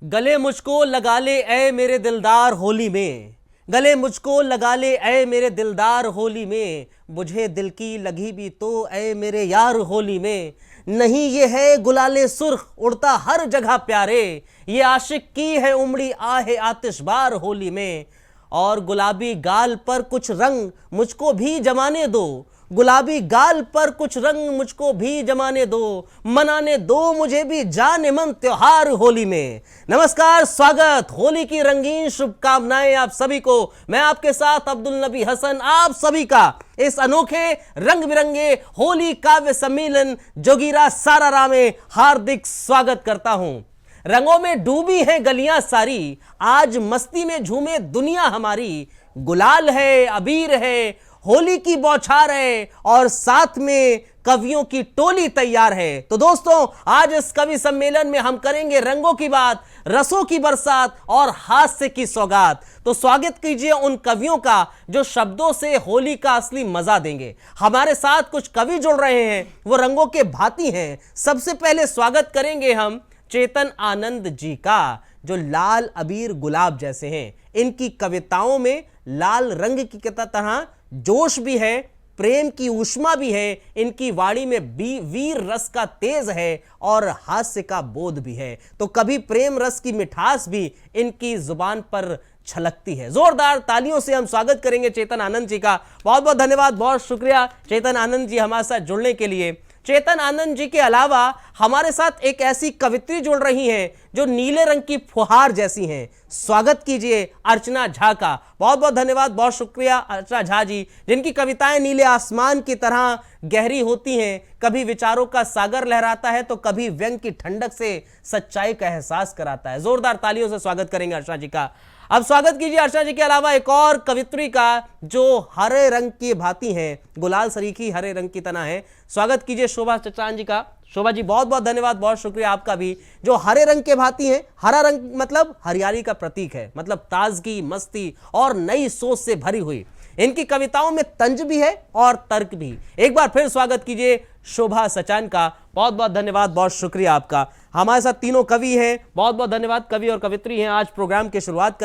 गले मुझको लगा ले ऐ मेरे दिलदार होली में, गले मुझको लगा ले ऐ मेरे दिलदार होली में, मुझे दिल की लगी भी तो ऐ मेरे यार होली में। नहीं ये है गुलाले सुर्ख उड़ता हर जगह प्यारे, ये आशिक की है उमड़ी आहे आतिशबार होली में। और गुलाबी गाल पर कुछ रंग मुझको भी जमाने दो, गुलाबी गाल पर कुछ रंग मुझको भी जमाने दो, मनाने दो मुझे भी जाने मन त्योहार होली में। नमस्कार, स्वागत, होली की रंगीन शुभकामनाएं आप सभी को। मैं आपके साथ अब्दुल नबी हसन आप सभी का इस अनोखे रंग बिरंगे होली काव्य सम्मेलन जोगीरा सारारा में हार्दिक स्वागत करता हूं। रंगों में डूबी हैं गलियां सारी, आज मस्ती में झूमे दुनिया हमारी। गुलाल है, अबीर है, होली की बौछार है और साथ में कवियों की टोली तैयार है। तो दोस्तों, आज इस कवि सम्मेलन में हम करेंगे रंगों की बात, रसों की बरसात और हास्य की सौगात। तो स्वागत कीजिए उन कवियों का जो शब्दों से होली का असली मजा देंगे। हमारे साथ कुछ कवि जुड़ रहे हैं, वो रंगों के भांति हैं। सबसे पहले स्वागत करेंगे हम चेतन आनंद जी का, जो लाल अबीर गुलाब जैसे हैं। इनकी कविताओं में लाल रंग की तरह जोश भी है, प्रेम की ऊष्मा भी है, इनकी वाणी में वीर रस का तेज है और हास्य का बोध भी है। तो कभी प्रेम रस की मिठास भी इनकी जुबान पर छलकती है। जोरदार तालियों से हम स्वागत करेंगे चेतन आनंद जी का। बहुत बहुत धन्यवाद, बहुत शुक्रिया चेतन आनंद जी हमारे साथ जुड़ने के लिए। चेतन आनंद जी के अलावा हमारे साथ एक ऐसी कवित्री जुड़ रही हैं जो नीले रंग की फुहार जैसी हैं। स्वागत कीजिए अर्चना झा का। बहुत बहुत धन्यवाद, बहुत शुक्रिया अर्चना झा जी, जिनकी कविताएं नीले आसमान की तरह गहरी होती हैं। कभी विचारों का सागर लहराता है तो कभी व्यंग की ठंडक से सच्चाई का एहसास कराता है। जोरदार तालियों से स्वागत करेंगे अर्चना जी का। अब स्वागत कीजिए अर्चना जी के अलावा एक और कवित्री का जो हरे रंग की भांति हैं, गुलाल सरीखी हरे रंग की तरह है। स्वागत कीजिए शोभा चचान जी का। शोभा जी, बहुत बहुत धन्यवाद, बहुत शुक्रिया आपका भी, जो हरे रंग के भांति हैं। हरा रंग मतलब हरियाली का प्रतीक है, मतलब ताजगी, मस्ती और नई सोच से भरी हुई। इनकी कविताओं में तंज भी है और तर्क भी। एक बार फिर स्वागत कीजिए शोभा सचान का। बहुत बहुत धन्यवाद, बहुत शुक्रिया आपका। हमारे साथ तीनों कवि हैं, बहुत बहुत धन्यवाद, कवि और कवित्री हैं। आज प्रोग्राम की शुरुआत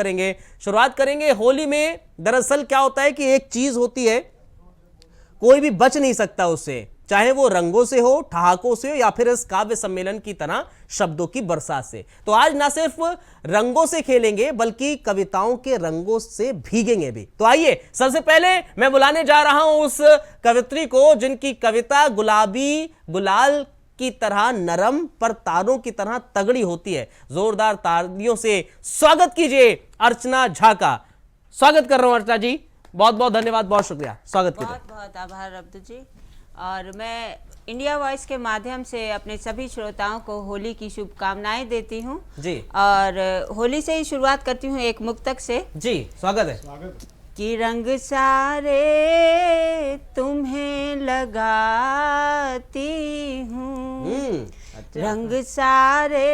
करेंगे होली में। दरअसल क्या होता है कि एक चीज होती है, कोई भी बच नहीं सकता उससे, चाहे वो रंगों से हो, ठहाकों से हो या फिर इस काव्य सम्मेलन की तरह शब्दों की बरसात से। तो आज ना सिर्फ रंगों से खेलेंगे बल्कि कविताओं के रंगों से भीगेंगे भी। तो आइए, सबसे पहले मैं बुलाने जा रहा हूं उस कवित्री को जिनकी कविता गुलाबी गुलाल की तरह नरम पर तारों की तरह तगड़ी होती है। जोरदार तालियों से स्वागत कीजिए अर्चना झा का। स्वागत कर रहा हूं अर्चना जी, बहुत बहुत धन्यवाद, बहुत शुक्रिया, स्वागत कीजिए। बहुत बहुत आभार अब्दुल जी। और मैं इंडिया वॉइस के माध्यम से अपने सभी श्रोताओं को होली की शुभकामनाएं देती हूं जी। और होली से ही शुरुआत करती हूं एक मुक्तक से। जी, स्वागत है। कि रंग सारे तुम्हें लगाती हूँ, अच्छा। रंग सारे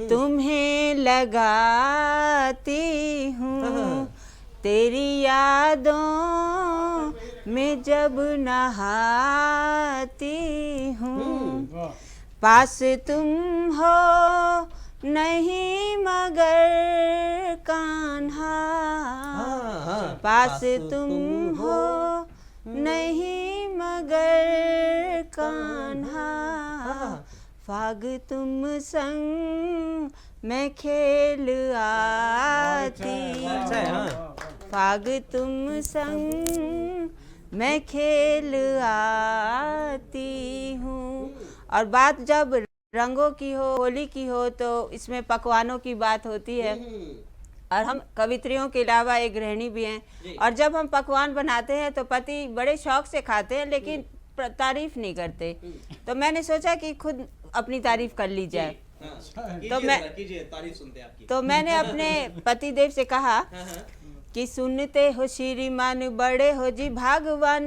तुम्हें लगाती हूँ, तेरी यादों में जब नहाती हूँ। पास तुम हो नहीं मगर कान्हा, पास तुम हो नहीं मगर कान्हा, फाग तुम संग मैं खेल आती, फाग तुम संग मैं खेल आती हूँ। और बात जब रंगों की हो, होली की हो, तो इसमें पकवानों की बात होती है। और हम कवित्रियों के अलावा एक गृहिणी भी हैं, और जब हम पकवान बनाते हैं तो पति बड़े शौक से खाते हैं लेकिन तारीफ नहीं करते। तो मैंने सोचा कि खुद अपनी तारीफ कर ली जाए। तो मैंने अपने पति देव से कहा कि सुनते हो श्रीमान बड़े हो जी भागवान,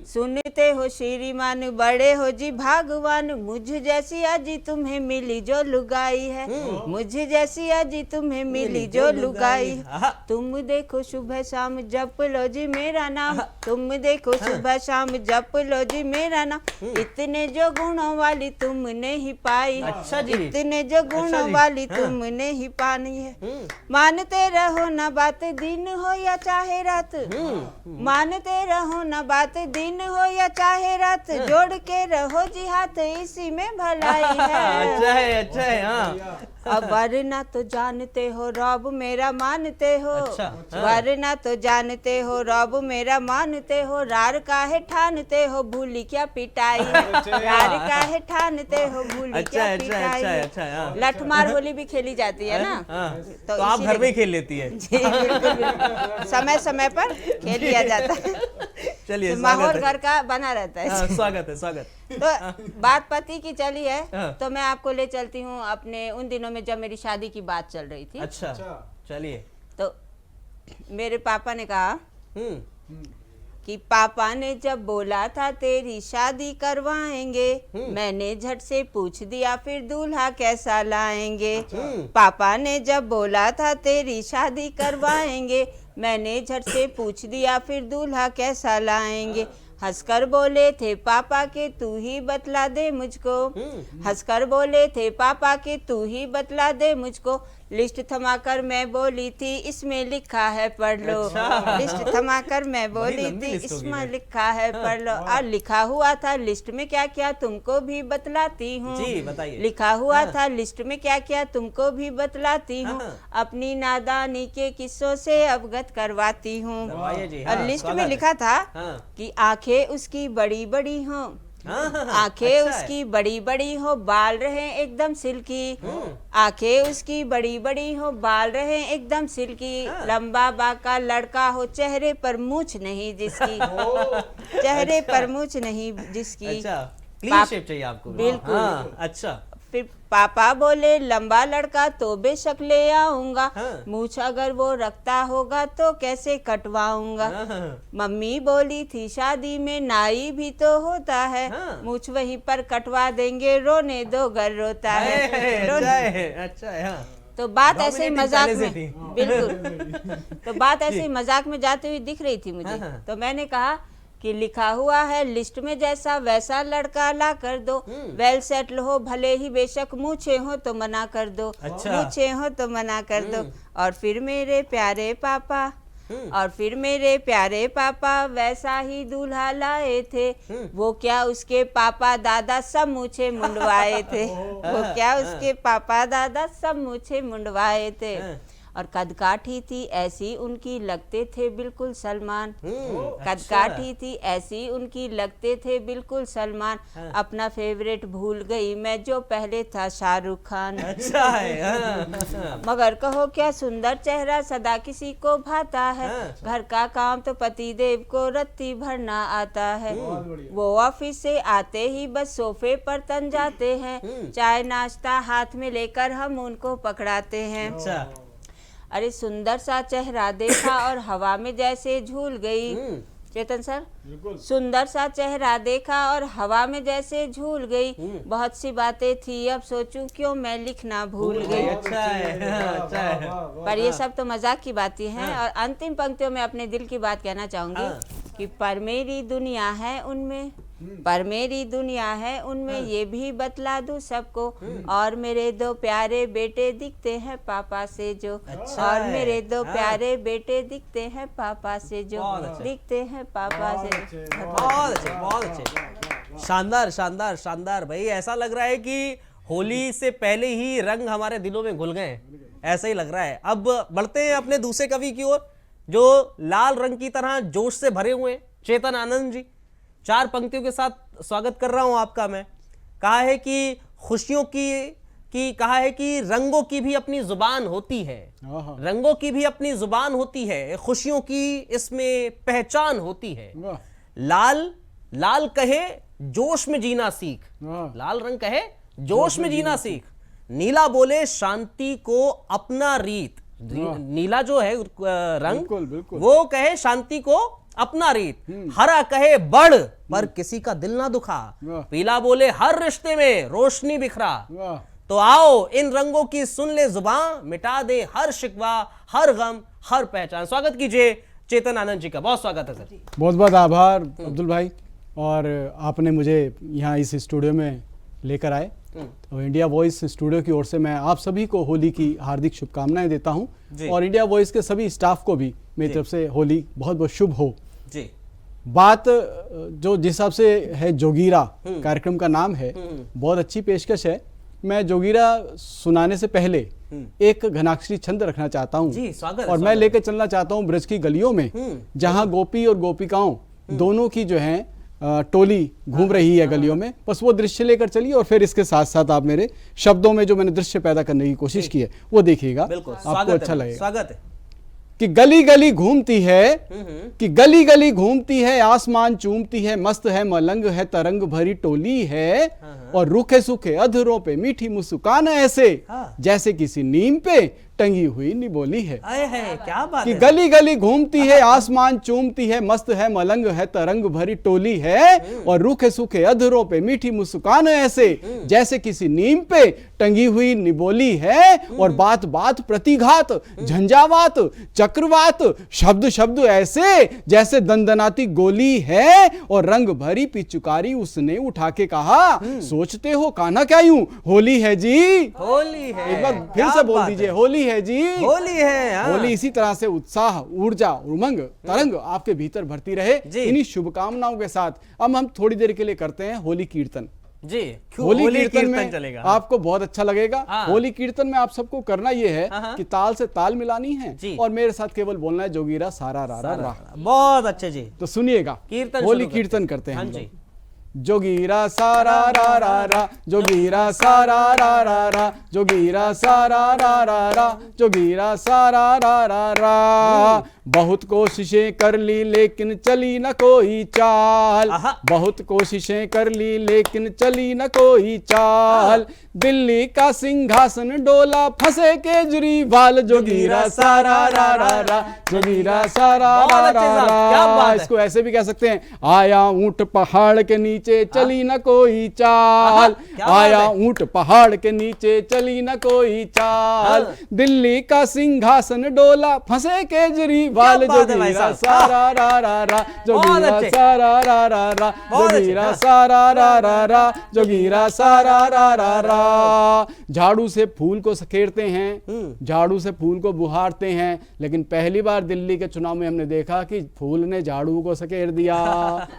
सुनते हो श्रीमान बड़े हो जी भागवान, मुझ जैसी अजी तुम्हें मिली जो लुगाई है, मुझ जैसी अजी तुम्हें मिली जो लुगाई है। तुम देखो सुबह शाम जप लो जी मेरा नाम, तुम देखो सुबह शाम जप लो जी मेरा नाम, इतने जो गुणों वाली तुमने ही पाई, अच्छा जी। इतने जो गुणों वाली तुमने ही पानी है। मानते रहो ना बात दिन हो या चाहे रात, मानते रहो ना बात दिन हो या चाहे रात, जोड़ के रहो जी हाथ इसी में भलाई है। अच्छा है, अच्छा है। हाँ अब वरना तो जानते हो रब मेरा मानते हो, अच्छा, हाँ। वरना तो जानते हो रब मेरा मानते हो, रार काहे ठानते हो भूली क्या पिटाई, रार काहे ठानते हो भूली अच्छा क्या है, अच्छा है, अच्छा है, पिटाई। अच्छा है, हाँ। लठमार होली भी खेली जाती है ना, हाँ। तो तो आप इसीलिए- घर में ही खेल लेती है। जी बिल्कुल बिल्कुल, समय समय पर खेल लिया जाता है, चलिए, तो माहौल स्वागत है। घर का बना रहता है। हाँ, स्वागत है, स्वागत। तो बात पति की चली है, हाँ। तो मैं आपको ले चलती हूँ अपने उन दिनों में जब मेरी शादी की बात चल रही थी। अच्छा, चलिए। तो मेरे पापा ने कहा हम्म, कि पापा ने जब बोला था तेरी शादी करवाएंगे, मैंने झट से पूछ दिया फिर दूल्हा कैसा लाएंगे। पापा ने जब बोला था तेरी शादी करवाएंगे, मैंने झट से पूछ दिया फिर दूल्हा कैसा लाएंगे। हंसकर बोले थे पापा के तू ही बतला दे मुझको, हंसकर बोले थे पापा के तू ही बतला दे मुझको, लिस्ट थमाकर मैं बोली थी इसमें लिखा है पढ़ लो। अच्छा। लिस्ट थमाकर मैं बोली लंबी थी लिस्ट होगी इसमें फिर। लिखा है पढ़ लो, और लिखा हुआ था लिस्ट में क्या क्या तुमको भी बतलाती हूँ। जी, बताइए। लिखा हुआ हाँ। था लिस्ट में क्या क्या तुमको भी बतलाती हूँ, हाँ। अपनी नादानी के किस्सों से अवगत करवाती हूँ। करवाइए जी, और हाँ, लिस्ट में स्वागत है। लिखा था हाँ। कि आंखें उसकी बड़ी बड़ी हों, हाँ, हाँ, हाँ, आंखें अच्छा है। उसकी बड़ी बड़ी हो बाल रहे एकदम सिल्की, आंखें उसकी बड़ी बड़ी हो बाल रहे एकदम सिल्की, हाँ। लंबा बाका लड़का हो चेहरे पर मूछ नहीं जिसकी, चेहरे अच्छा। पर मूछ नहीं जिसकी। अच्छा, क्लीन पाप- शेप चाहिए आपको। बिल्कुल। हाँ, अच्छा। फिर पापा बोले लंबा लड़का तो बेशक ले आऊंगा, हाँ। मूछ अगर वो रखता होगा तो कैसे कटवाऊंगा। हाँ, हाँ, मम्मी बोली थी शादी में नाई भी तो होता है, हाँ। मूछ वहीं पर कटवा देंगे रोने दो घर रोता है। अच्छा रोने- है, अच्छा है, हाँ। तो बात ऐसे ही Dominating मजाक पहले से में, थी। बिल्कुल, तो बात ऐसे ही मजाक में जाते हुए दिख रही थी मुझे। हाँ, हाँ। तो मैंने कहा कि लिखा हुआ है लिस्ट में जैसा वैसा लड़का ला कर दो, वेल सेटल हो भले ही बेशक मूछे हो तो मना कर दो, अच्छा। मूछे हो तो मना कर दो। और फिर मेरे प्यारे पापा, और फिर मेरे प्यारे पापा वैसा ही दूल्हा लाए थे, वो क्या उसके पापा दादा सब मूछे मुंडवाए थे, वो क्या उसके पापा दादा सब मूछे मुंडवाए थे। और कदकाठी थी ऐसी उनकी लगते थे बिल्कुल सलमान, कदकाठी थी ऐसी उनकी लगते थे बिल्कुल सलमान, अपना फेवरेट भूल गई मैं जो पहले था शाहरुख खान। अच्छा है, हाँ। मगर कहो क्या सुंदर चेहरा सदा किसी को भाता है, हाँ। घर का काम तो पति देव को रत्ती भरना आता है। वो ऑफिस से आते ही बस सोफे पर तन जाते हैं, चाय नाश्ता हाथ में लेकर हम उनको पकड़ाते हैं। अच्छा। अरे सुंदर सा चेहरा देखा और हवा में जैसे झूल गई। चेतन सर, सुंदर सा चेहरा देखा और हवा में जैसे झूल गई, बहुत सी बातें थी अब सोचूं क्यों मैं लिखना भूल गई। अच्छा है, हाँ, अच्छा है। पर ये सब तो मजाक की बातें हैं। और अंतिम पंक्तियों में अपने दिल की बात कहना चाहूंगी कि पर मेरी दुनिया है उनमें, पर मेरी दुनिया है उनमें ये भी बतला दूं सबको, और मेरे दो प्यारे बेटे दिखते हैं पापा से जो, अच्छा और है, मेरे दो हाँ। प्यारे बेटे दिखते हैं पापा से जो, बहुत अच्छा। दिखते हैं पापा से। बहुत अच्छे, बहुत अच्छे। शानदार, शानदार, शानदार भाई। ऐसा लग रहा है कि होली से पहले ही रंग हमारे दिलों में घुल गए हैं, ऐसा ही लग रहा है। अब बढ़ते हैं अपने दूसरे कवि की ओर, जो लाल रंग की तरह जोश से भरे हुए हैं, चेतन आनंद जी। 4 पंक्तियों के साथ स्वागत कर रहा हूं आपका मैं। कहा है कि खुशियों की कहा है कि रंगों की भी अपनी जुबान होती है, रंगों की भी अपनी जुबान होती है, खुशियों की इसमें पहचान होती है। लाल लाल कहे जोश में जीना सीख, लाल रंग कहे जोश में जीना सीख, नीला बोले शांति को अपना रीत, नीला जो है रंग, बिल्कुल, बिल्कुल। वो कहे शांति को अपना रीत, हरा कहे बढ़ पर किसी का दिल ना दुखा, वाह। पीला बोले हर रिश्ते में रोशनी बिखरा। वाह। तो आओ इन रंगों की सुन ले जुबान, मिटा दे हर शिकवा, हर गम, हर पहचान। स्वागत कीजिए चेतन आनंद जी का, बहुत स्वागत है सर। बहुत बहुत आभार अब्दुल भाई, और आपने मुझे यहाँ इस स्टूडियो में लेकर आए। तो इंडिया वॉइस स्टूडियो की ओर से मैं आप सभी को होली की हार्दिक शुभकामनाएं देता हूँ, और इंडिया वॉइस के सभी स्टाफ को भी मेरी तरफ से होली बहुत बहुत शुभ हो जी। बात जो जिस हिसाब से है, जोगीरा कार्यक्रम का नाम है, बहुत अच्छी पेशकश है। मैं जोगीरा सुनाने से पहले एक घनाक्षरी छंद रखना चाहता हूँ, जी, स्वागत है, और मैं स्वागत लेकर चलना चाहता हूँ ब्रज की गलियों में, जहाँ गोपी और गोपिकाओं दोनों की जो है टोली घूम रही है गलियों में। बस वो दृश्य लेकर चलिए, और फिर इसके साथ साथ आप मेरे शब्दों में जो मैंने दृश्य पैदा करने की कोशिश की है वो देखिएगा, बिल्कुल, आपको अच्छा लगेगा। स्वागत है। कि गली गली घूमती है, कि गली गली घूमती है, आसमान चूमती है, मस्त है मलंग है, तरंग भरी टोली है, और रूखे सूखे अधरों पे मीठी मुस्कान ऐसे जैसे किसी नीम पे टंगी हुई निबोली है। आए है, क्या बात कि है। गली गली घूमती है, आसमान चूमती है, मस्त है मलंग है, तरंग भरी टोली है, और रूखे सूखे अधरों पे मीठी मुस्कान ऐसे जैसे किसी नीम पे टंगी हुई निबोली है, और बात बात प्रतिघात, झंझावात, चक्रवात, शब्द शब्द ऐसे जैसे दंदनाती गोली है, और रंग भरी पिचुकारी उसने उठा के कहा, सोचते हो कान्हा क्या यूं होली है जी। होली है, एक बार फिर क्या से बोल बात दीजिए, है। होली है जी। होली है, हाँ। होली इसी तरह से उत्साह, ऊर्जा, उमंग, तरंग आपके भीतर भरती रहे, जी। इन्हीं शुभकामनाओं के साथ अब हम थोड़ी देर के लिए करते हैं होली कीर्तन। जी, होली कीर्तन में चलेगा। आपको बहुत अच्छा लगेगा। हाँ। होली कीर्तन में आप सबको करना यह है हाँ। कि ताल से ताल मिलानी है, जी। और मेरे साथ केवल बोलना है जोगीरा सारा रारा रा। बहुत अच्छे जी। तो सुनिएगा, कीर्तन होली शुरू कीर्तन करते करते हैं हाँ हम जी। लोग। जोगीरा सारा रा रा रा, जोगीरा सारा रा रा रा, जोगीरा सारा रा रा रा, जोगीरा सारा रा रा रा। बहुत कोशिशें कर ली लेकिन चली न कोई चाल, आहा। बहुत कोशिशें कर ली लेकिन चली न कोई चाल। दिल्ली का सिंहासन डोला, फंसे केजरीवाल, जोगीरा सारा रा रा रा, जोगीरा सारा बहुत रा अच्छे रा साहब, क्या बात रा। है। इसको ऐसे भी कह सकते हैं, आया ऊंट पहाड़ के नीचे चली न कोई चाल, क्या बात आया है। ऊंट पहाड़ के नीचे चली न कोई चाल। हाँ। दिल्ली का सिंहासन डोला, फंसे केजरीवाल, क्या बात है भाई जोगीरा साहब। सारा रा रा रा, जोगीरा अच्छे। सारा रा रा रा, बहुत अच्छे, जोगीरा हाँ। सारा रा रा रा, जोगीरा सारा रा रा रा। झाड़ू से फूल को सकेरते हैं, झाड़ू से फूल को बुहारते हैं, लेकिन पहली बार दिल्ली के चुनाव में हमने देखा कि फूल ने झाड़ू को सकेर दिया,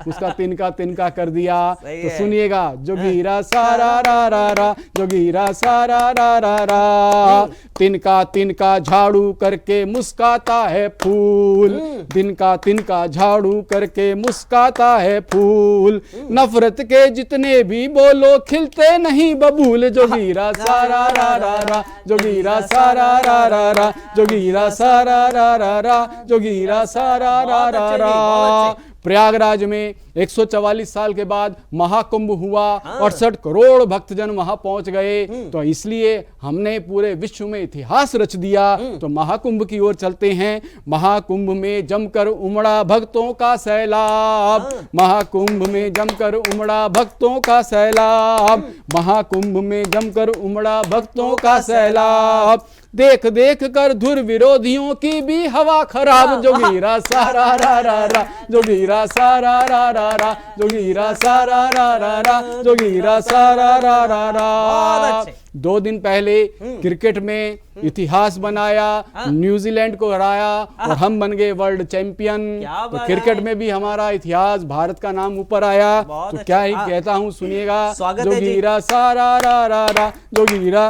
उसका तिनका तिनका कर दिया। सही तो है। सुनिएगा, जोगीरा सारा रा रा रा, जोगीरा सारा रा रा रा। तिनका तिनका झाड़ू करके मुस्काता है फूल, तिनका तिनका झाड़ू करके मुस्काता है फूल। नफरत के जितने भी बोलो खिलते नहीं बबूल, जोगीरा सारा रा रा रा, जोगीरा सारा रा रा रा, जोगीरा सारा रा रा रा, जोगीरा सारा रा बहुत रा अच्छे जी, रा। बहुत अच्छे। प्रयागराज में 144 साल के बाद महाकुंभ हुआ, 68 करोड़ भक्तजन वहां पहुंच गए। तो इसलिए हमने पूरे विश्व में इतिहास रच दिया। तो महाकुंभ की ओर चलते हैं। महाकुंभ में जमकर उमड़ा भक्तों का सैलाब, महाकुंभ में जमकर उमड़ा भक्तों का सैलाब, महाकुंभ में जमकर उमड़ा भक्तों का सैलाब। देख देख कर धुर विरोधियों की भी हवा खराब, जोगीरा सारा रा रा रा, जोगीरा सारा रा रा रा, जोगीरा सारा रा रा रा, जोगीरा सारा रा रा रा। 2 दिन पहले क्रिकेट में इतिहास बनाया, न्यूजीलैंड को हराया, और हम बन गए वर्ल्ड चैंपियन। तो क्रिकेट में भी हमारा इतिहास, भारत का नाम ऊपर आया। तो क्या ही कहता हूँ, सुनिएगा, जोगीरा सारा रा रा रा, जोगीरा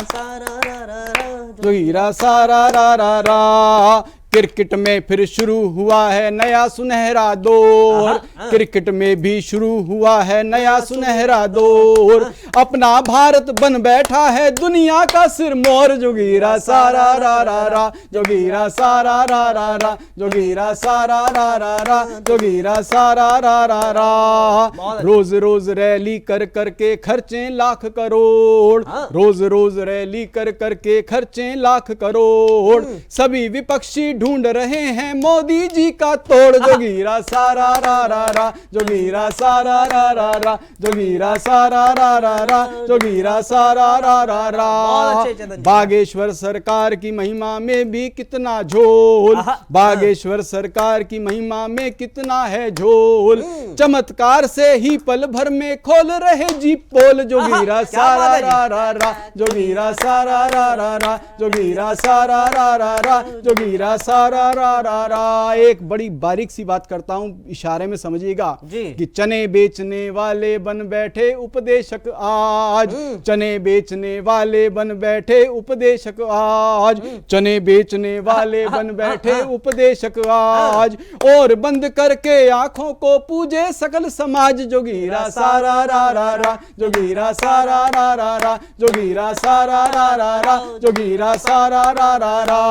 जोगीरा सारा रा रा रा। क्रिकेट में फिर शुरू हुआ है नया सुनहरा दौर, क्रिकेट में भी शुरू हुआ है नया सुनहरा दौर, अपना भारत बन बैठा है दुनिया का सिरमौर, जोगीरा सारा रा रा रा, जोगीरा सारा रा रा रा, जोगीरा सारा रा रा रा, जोगीरा सारा रा रा रा। रोज रोज रैली कर करके खर्चे लाख करोड़, रोज रोज रैली कर करके खर्चे लाख करोड़, सभी विपक्षी ढूंढ रहे हैं मोदी जी का तोड़, जोगीरा सारा रा रा रा, जोगीरा सारा रा रा रा, जोगीरा सारा रा रा रा, जोगीरा सारा रा रा रा। बागेश्वर सरकार की महिमा में भी कितना झोल, बागेश्वर सरकार की महिमा में कितना है झोल, चमत्कार से ही पल भर में खोल रहे जी पोल, जोगीरा सारा रा रा रा, जोगीरा सारा रा रा रा, जोगीरा सारा रा रा रा, जोगीरा सारा रा रा रा। एक बड़ी बारीक सी बात करता हूं, इशारे में समझिएगा कि चने बेचने वाले बन बैठे उपदेशक आज, चने बेचने वाले बन बैठे उपदेशक आज, चने बेचने वाले बन बैठे उपदेशक आज, और बंद करके आंखों को पूजे सकल समाज, जोगीरा सारा रा रा रा, जोगीरा सारा रा रा रा, जोगीरा सारा रा रा रा, जोगीरा सारा रा रा रा।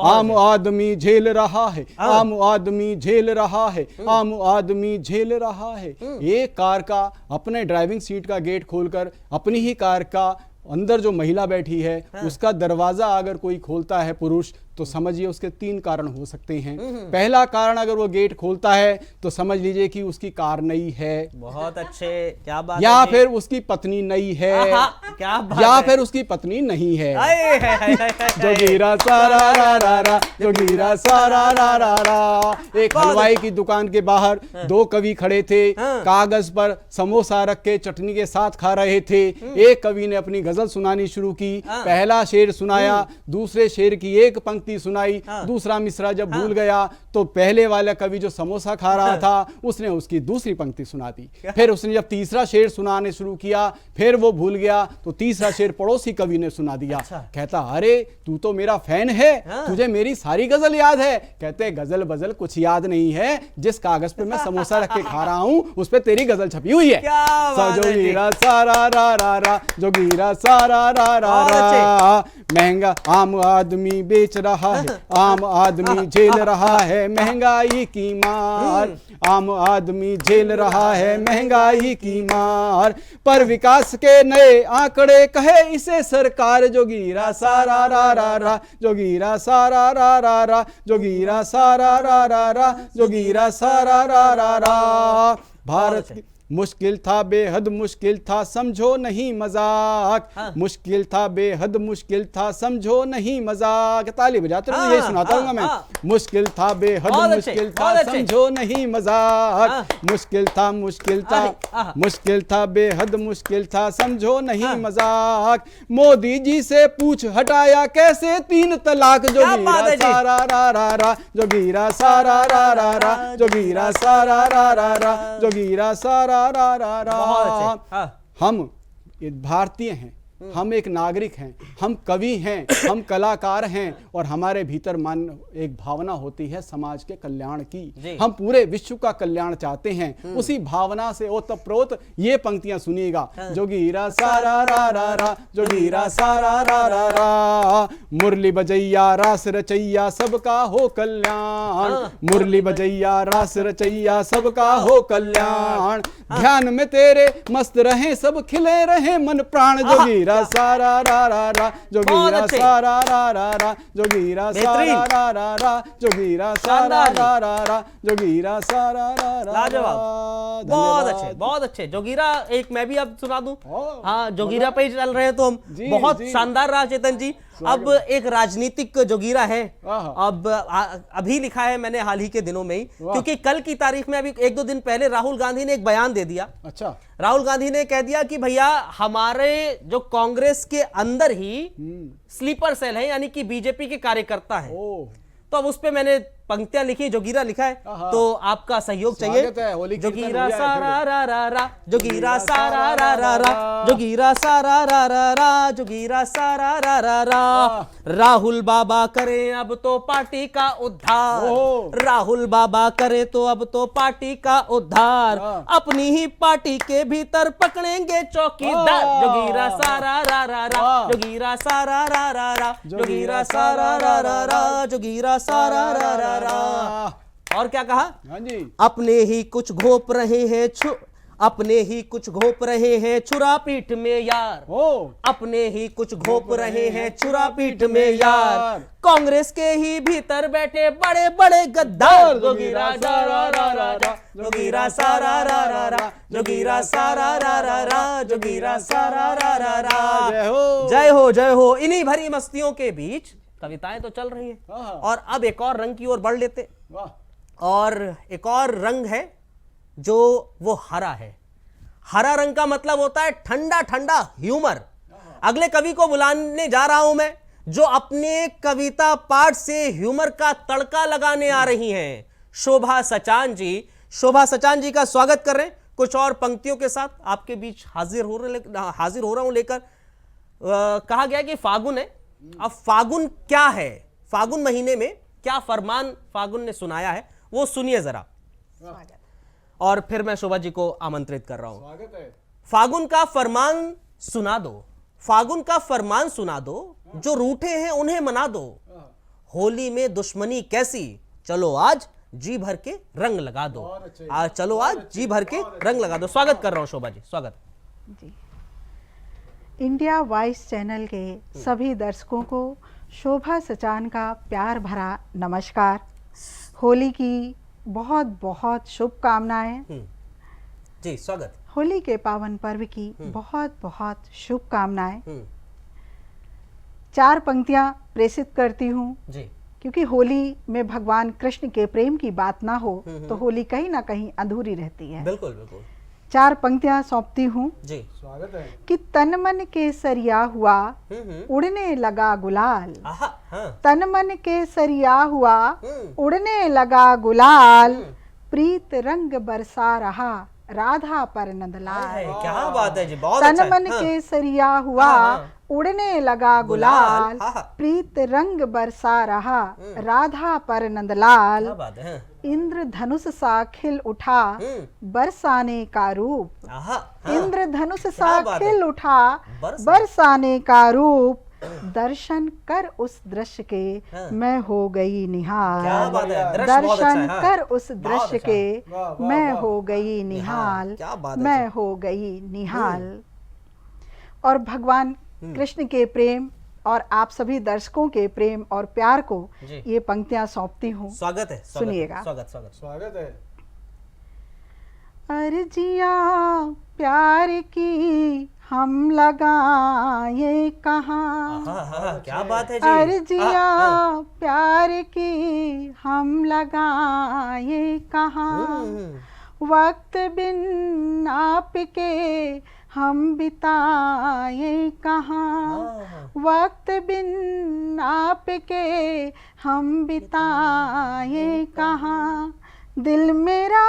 आम आदमी झेल रहा है, आम आदमी झेल रहा है, आम आदमी झेल रहा है। एक कार का अपने ड्राइविंग सीट का गेट खोलकर अपनी ही कार का अंदर जो महिला बैठी है उसका दरवाजा अगर कोई खोलता है पुरुष, तो समझिए उसके 3 कारण हो सकते हैं। पहला कारण, अगर वो गेट खोलता है तो समझ लीजिए कि उसकी कार नई है, बहुत अच्छे, क्या बात या है, फिर उसकी पत्नी नई है, क्या बात या है, फिर उसकी पत्नी नहीं है। जो जोगीरा सारा रा रा रा, जोगीरा सारा रा रा रा। एक हलवाई की दुकान के बाहर 2 कवि खड़े थे, कागज पर समोसा रख के चटनी के साथ खा रहे थे। एक कवि ने अपनी गजल सुनानी शुरू की, पहला शेर सुनाया, दूसरे शेर की एक पंक्ति सुनाई, दूसरा मिसरा जब भूल गया तो पहले वाला कवि जो समोसा खा रहा था उसने उसकी दूसरी पंक्ति सुना दी। फिर उसने जब तीसरा शेर सुनाने शुरू किया, फिर वो भूल गया तो तीसरा शेर पड़ोसी कवि ने सुना दिया। कहता, अरे तू तो मेरा फैन है, तुझे मेरी सारी गजल याद है। कहते, गजल बजल कुछ याद नहीं है, जिस कागज पे मैं समोसा रख के खा रहा हूं उस पे तेरी गजल छपी हुई है। जोगीरा सारा रा रा रा, जोगीरा सारा रा रा रा। महंगा आम आदमी बेच रहा है, आम आदमी झेल रहा है महंगाई की मार, आम आदमी झेल रहा है महंगाई की मार, पर विकास के नए आंकड़े कहे इसे सरकार, जोगीरा सारा रा रा रा, जोगीरा सारा रा रा रा, जोगीरा सारा रा रा रा, जोगीरा सारा रा रा रा। भारत की मुश्किल था, बेहद मुश्किल था, समझो नहीं मजाक, मुश्किल था, बेहद मुश्किल था, समझो नहीं मजाक। ताली बजाते रहो, यही सुनाता हूँ मैं। मुश्किल था, बेहद मुश्किल था, समझो नहीं मजाक, मुश्किल था, मुश्किल था, मुश्किल था, बेहद मुश्किल था, समझो नहीं मजाक। मोदी जी से पूछ हटाया कैसे 3 तलाक, जोगीरा सारा रा रा रा, जोगीरा सारा रा रा रा, जोगीरा सारा रा रा रा, जोगीरा सारा रा रा रा। हम भारतीय हैं, हम एक नागरिक हैं, हम कवि हैं, हम कलाकार हैं, और हमारे भीतर मन एक भावना होती है समाज के कल्याण की। हम पूरे विश्व का कल्याण चाहते हैं। उसी भावना से ओतप्रोत ये पंक्तियां सुनिएगा। जोगीरा सारा रा रा रा, जोगीरा सारा रा रा रा। मुरली बजैया रास रचैया सबका हो कल्याण, मुरली बजैया रास रचैया सबका हो कल्याण। ध्यान में तेरे मस्त रहे सब, खिले रहे मन प्राण, जोगीरा सारा रा रा रा, जोगीरा सारा रा रा रा, जोगीरा सारा रा रा रा, जोगीरा सारा रा रा रा, जोगीरा सारा रा रा। लाजवाब, बहुत अच्छे, बहुत अच्छे। जोगीरा एक मैं भी अब सुना दूं। हाँ, जोगीरा पे ही चल रहे हैं तो हम। बहुत शानदार रहा चेतन जी। अब एक राजनीतिक जोगीरा है, अब अभी लिखा है मैंने हाल ही के दिनों में ही, क्योंकि कल की तारीख में अभी 1-2 दिन पहले राहुल गांधी ने एक बयान दे दिया। अच्छा, राहुल गांधी ने कह दिया कि भैया हमारे जो कांग्रेस के अंदर ही स्लीपर सेल है, यानी कि बीजेपी के कार्यकर्ता है। तो अब उस पे मैंने पंक्तियां लिखी, जोगीरा लिखा है, हाँ। तो आपका सहयोग चाहिए। स्वागत है, होली कीर्तन जोगीरा हो जाए सारा रा रा रा, जोगीरा सारा रा रा रा, जोगीरा सारा रा रा रा, जोगीरा सारा रा रा रा। राहुल बाबा करें अब तो पार्टी का उद्धार, ओहो। राहुल बाबा करे तो अब तो पार्टी का उद्धार, हाँ। अपनी ही पार्टी के भीतर पकड़ेंगे चौकीदार। हाँ। जोगीरा सारा रा रा रा, हाँ। जोगीरा सारा रा रा रा, जोगीरा सारा रा रा रा, जोगीरा सारा रा रा रा। और क्या कहा? हाँ जी, अपने ही कुछ घोप रहे हैं अपने ही कुछ घोप रहे हैं छुरा पीठ में यार, ओ अपने ही कुछ घोप रहे हैं छुरा पीठ में यार, कांग्रेस के ही भीतर बैठे बड़े बड़े गद्दार। जोगीरा सारा रा रा रा, जोगीरा सारा रा रा रा, जोगीरा सारा रा रा रा, जोगीरा सारा रा रा रा। जय हो, जय हो, जय हो। इन्हीं भरी मस्तियों के बीच कविताएं तो चल रही हैं, हाँ। और अब एक और रंग की ओर बढ़ लेते। वाह, और एक और रंग है जो वो हरा है। हरा रंग का मतलब होता है ठंडा ठंडा ह्यूमर। अगले कवि को बुलाने जा रहा हूं मैं, जो अपने कविता पाठ से ह्यूमर का तड़का लगाने आ रही हैं, शोभा सचान जी। शोभा सचान जी का स्वागत कर रहे हैं। कुछ और पंक्तियों के साथ आपके बीच हाजिर हो रहा हूं लेकर। कहा गया कि फागुन है। अब फागुन क्या है, फागुन महीने में क्या फरमान फागुन ने सुनाया है, वो सुनिए जरा, और फिर मैं शोभा जी को आमंत्रित कर रहा हूं। स्वागत है। फागुन का फरमान सुना दो, फागुन का फरमान सुना दो, जो रूठे हैं उन्हें मना दो, होली में दुश्मनी कैसी, चलो आज जी भर के रंग लगा दो। आज चलो आज जी भर के रंग लगा दो। स्वागत कर रहा हूं शोभा जी, स्वागत। जी, इंडिया वॉइस चैनल के सभी दर्शकों को शोभा सचान का प्यार भरा नमस्कार। होली की बहुत बहुत शुभकामनाएं। जी स्वागत। होली के पावन पर्व की बहुत बहुत शुभकामनाएं। 4 पंक्तियां प्रेषित करती हूँ, जी क्योंकि होली में भगवान कृष्ण के प्रेम की बात ना हो तो होली कहीं ना कहीं अधूरी रहती है। बिल्कुल बिल्कुल। 4 पंक्तियां सौंपती हूँ जी स्वागत है। कि तन मन के सरिया हुआ उड़ने लगा गुलाल, आहा, हाँ। तन मन के सरिया हुआ उड़ने लगा गुलाल, प्रीत रंग बरसा रहा राधा पर नंदलाल। क्या बात है जी, बहुत अच्छा तन है। मन हाँ। के सरिया हुआ उड़ने लगा गुलाल, प्रीत रंग बरसा रहा राधा पर नंदलाल, क्या बात है। इंद्र धनुष सा खिल उठा बरसाने का रूप, आहा, इंद्र धनुष सा क्या बात है। खिल उठा बरसाने का रूप, दर्शन कर उस दृश्य के मैं हो गई निहाल, क्या बात है, दृश्य बहुत अच्छा है, दर्शन हाँ। कर उस बहुत दृश्य अच्छा। के वाह, वाह, मैं वाह। हो गई निहाल, क्या बात है मैं जी। हो गई निहाल। और भगवान कृष्ण के प्रेम और आप सभी दर्शकों के प्रेम और प्यार को जी। ये पंक्तियां सौंपती हूँ। स्वागत है, स्वागत, सुनिएगा। स्वागत स्वागत। स्वागत है। अर्जिया प्यार की हम लगाए कहाँ, आहा, क्या बात है जी। अर्जिया प्यार की हम लगाए कहाँ, वक्त बिन आपके हम बिताए कहाँ, वक्त बिन आपके हम बिताए कहाँ, दिल मेरा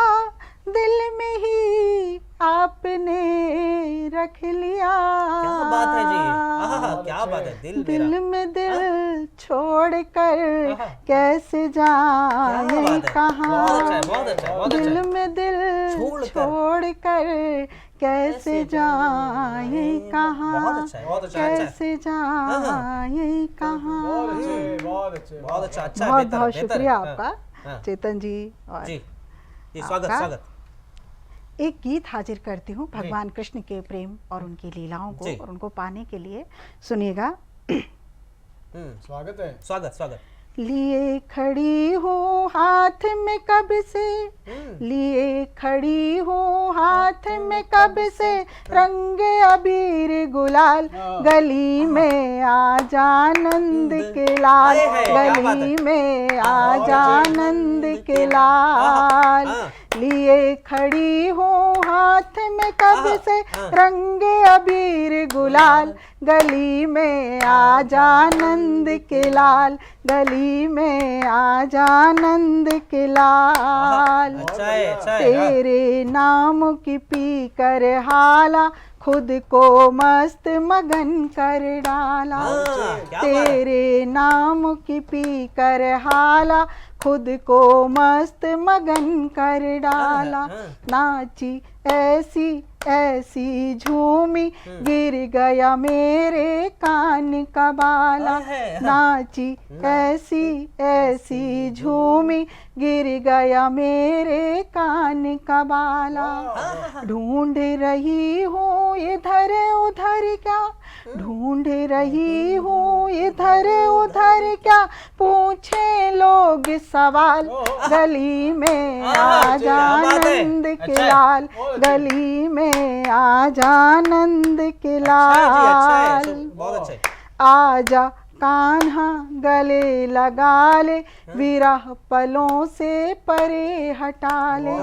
दिल में ही आपने रख लिया। क्या बात है जी। आहा, क्या बात है। दिल दिल मेरा। में दिल छोड़कर आहा। कैसे क्या जाए बात है। कहाँ, बहुत अच्छा है, बहुत अच्छा है, बहुत अच्छा दिल है। में दिल छोड़कर कैसे जाए कहाँ, बहुत अच्छा है, बहुत अच्छा है, अच्छा है। कैसे जाए कहाँ। बहुत अच्छे, बहुत अच्छे। बहुत अच्छा, अच्छा है, बहुत बेहतर है, बहुत बेहतर शुक्रिया है। आपका हाँ। चेतन जी। और जी जी, स्वागत आपका? स्वागत। एक गीत हाजिर करती हूँ भगवान कृष्ण के प्रेम और उनकी लीलाओं जी। को और उनको पाने के लिए। सुनिएगा। स्वागत है। स्वागत स्वागत। लिए खड़ी हूँ हाथ में कब से, लिए खड़ी हूँ हाथ में कब से, रंग अबीर गुलाल, गली में आजा नंद के लाल, हाय, हाय, क्या बात है। गली में आजा नंद के लाल, लिए खड़ी हूँ हाथ में कब से रंगे अबीर गुलाल, गली में आजा नंद के लाल, गली में आजा नंद के लाल। अच्छा है, अच्छा है। तेरे नाम की पी कर हाला, खुद को मस्त मगन कर डाला। क्या बात है। तेरे नाम की पी कर हाला, खुद को मस्त मगन कर डाला। नाची ऐसी ऐसी झूमी, गिर गया मेरे कान का बाला। नाची ऐसी ऐसी झूमी, गिर गया मेरे कान का बाला। ढूंढ रही हूँ इधर उधर क्या, ढूंढ रही हूँ इधर उधर क्या, पूछे लोग सवाल, गली में आजा नंद के लाल, गली में आजा नंद के लाल। बहुत अच्छे। आजा कान्हा गले लगा ले, विरह पलों से परे हटा ले।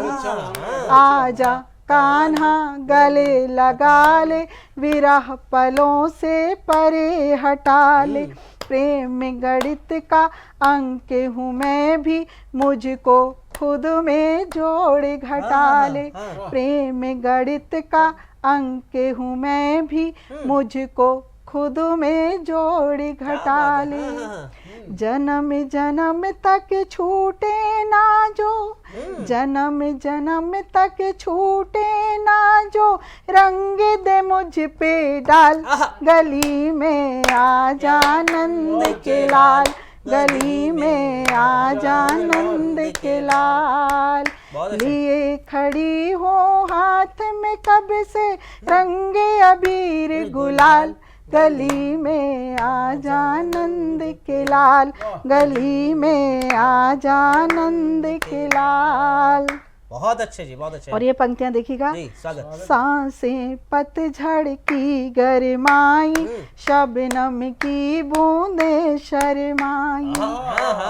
आजा कान्हा गले लगा ले, विरह पलों से परे हटा ले। प्रेम गणित का अंक हूँ मैं भी, मुझको खुद में जोड़ घटा ले। प्रेम गणित का अंक हूँ मैं भी, मुझको खुद में जोड़ घटा ले। जन्म जन्म तक छूटे ना जो, जन्म जन्म तक छूटे ना जो, रंग दे मुझ पे डाल, गली में आजा नंद के लाल, गली में आजा नंद के लाल। लिए खड़ी हो हाथ में कब से रंगे अबीर गुलाल, गली में आजा नंद के लाल, गली में आजा नंद के लाल। बहुत अच्छे जी, बहुत अच्छे। और ये पंक्तियां देखिएगा। जी, स्वागत। सांसें पतझड़ की गरमाई, शबनम की बूंदे शर्माई।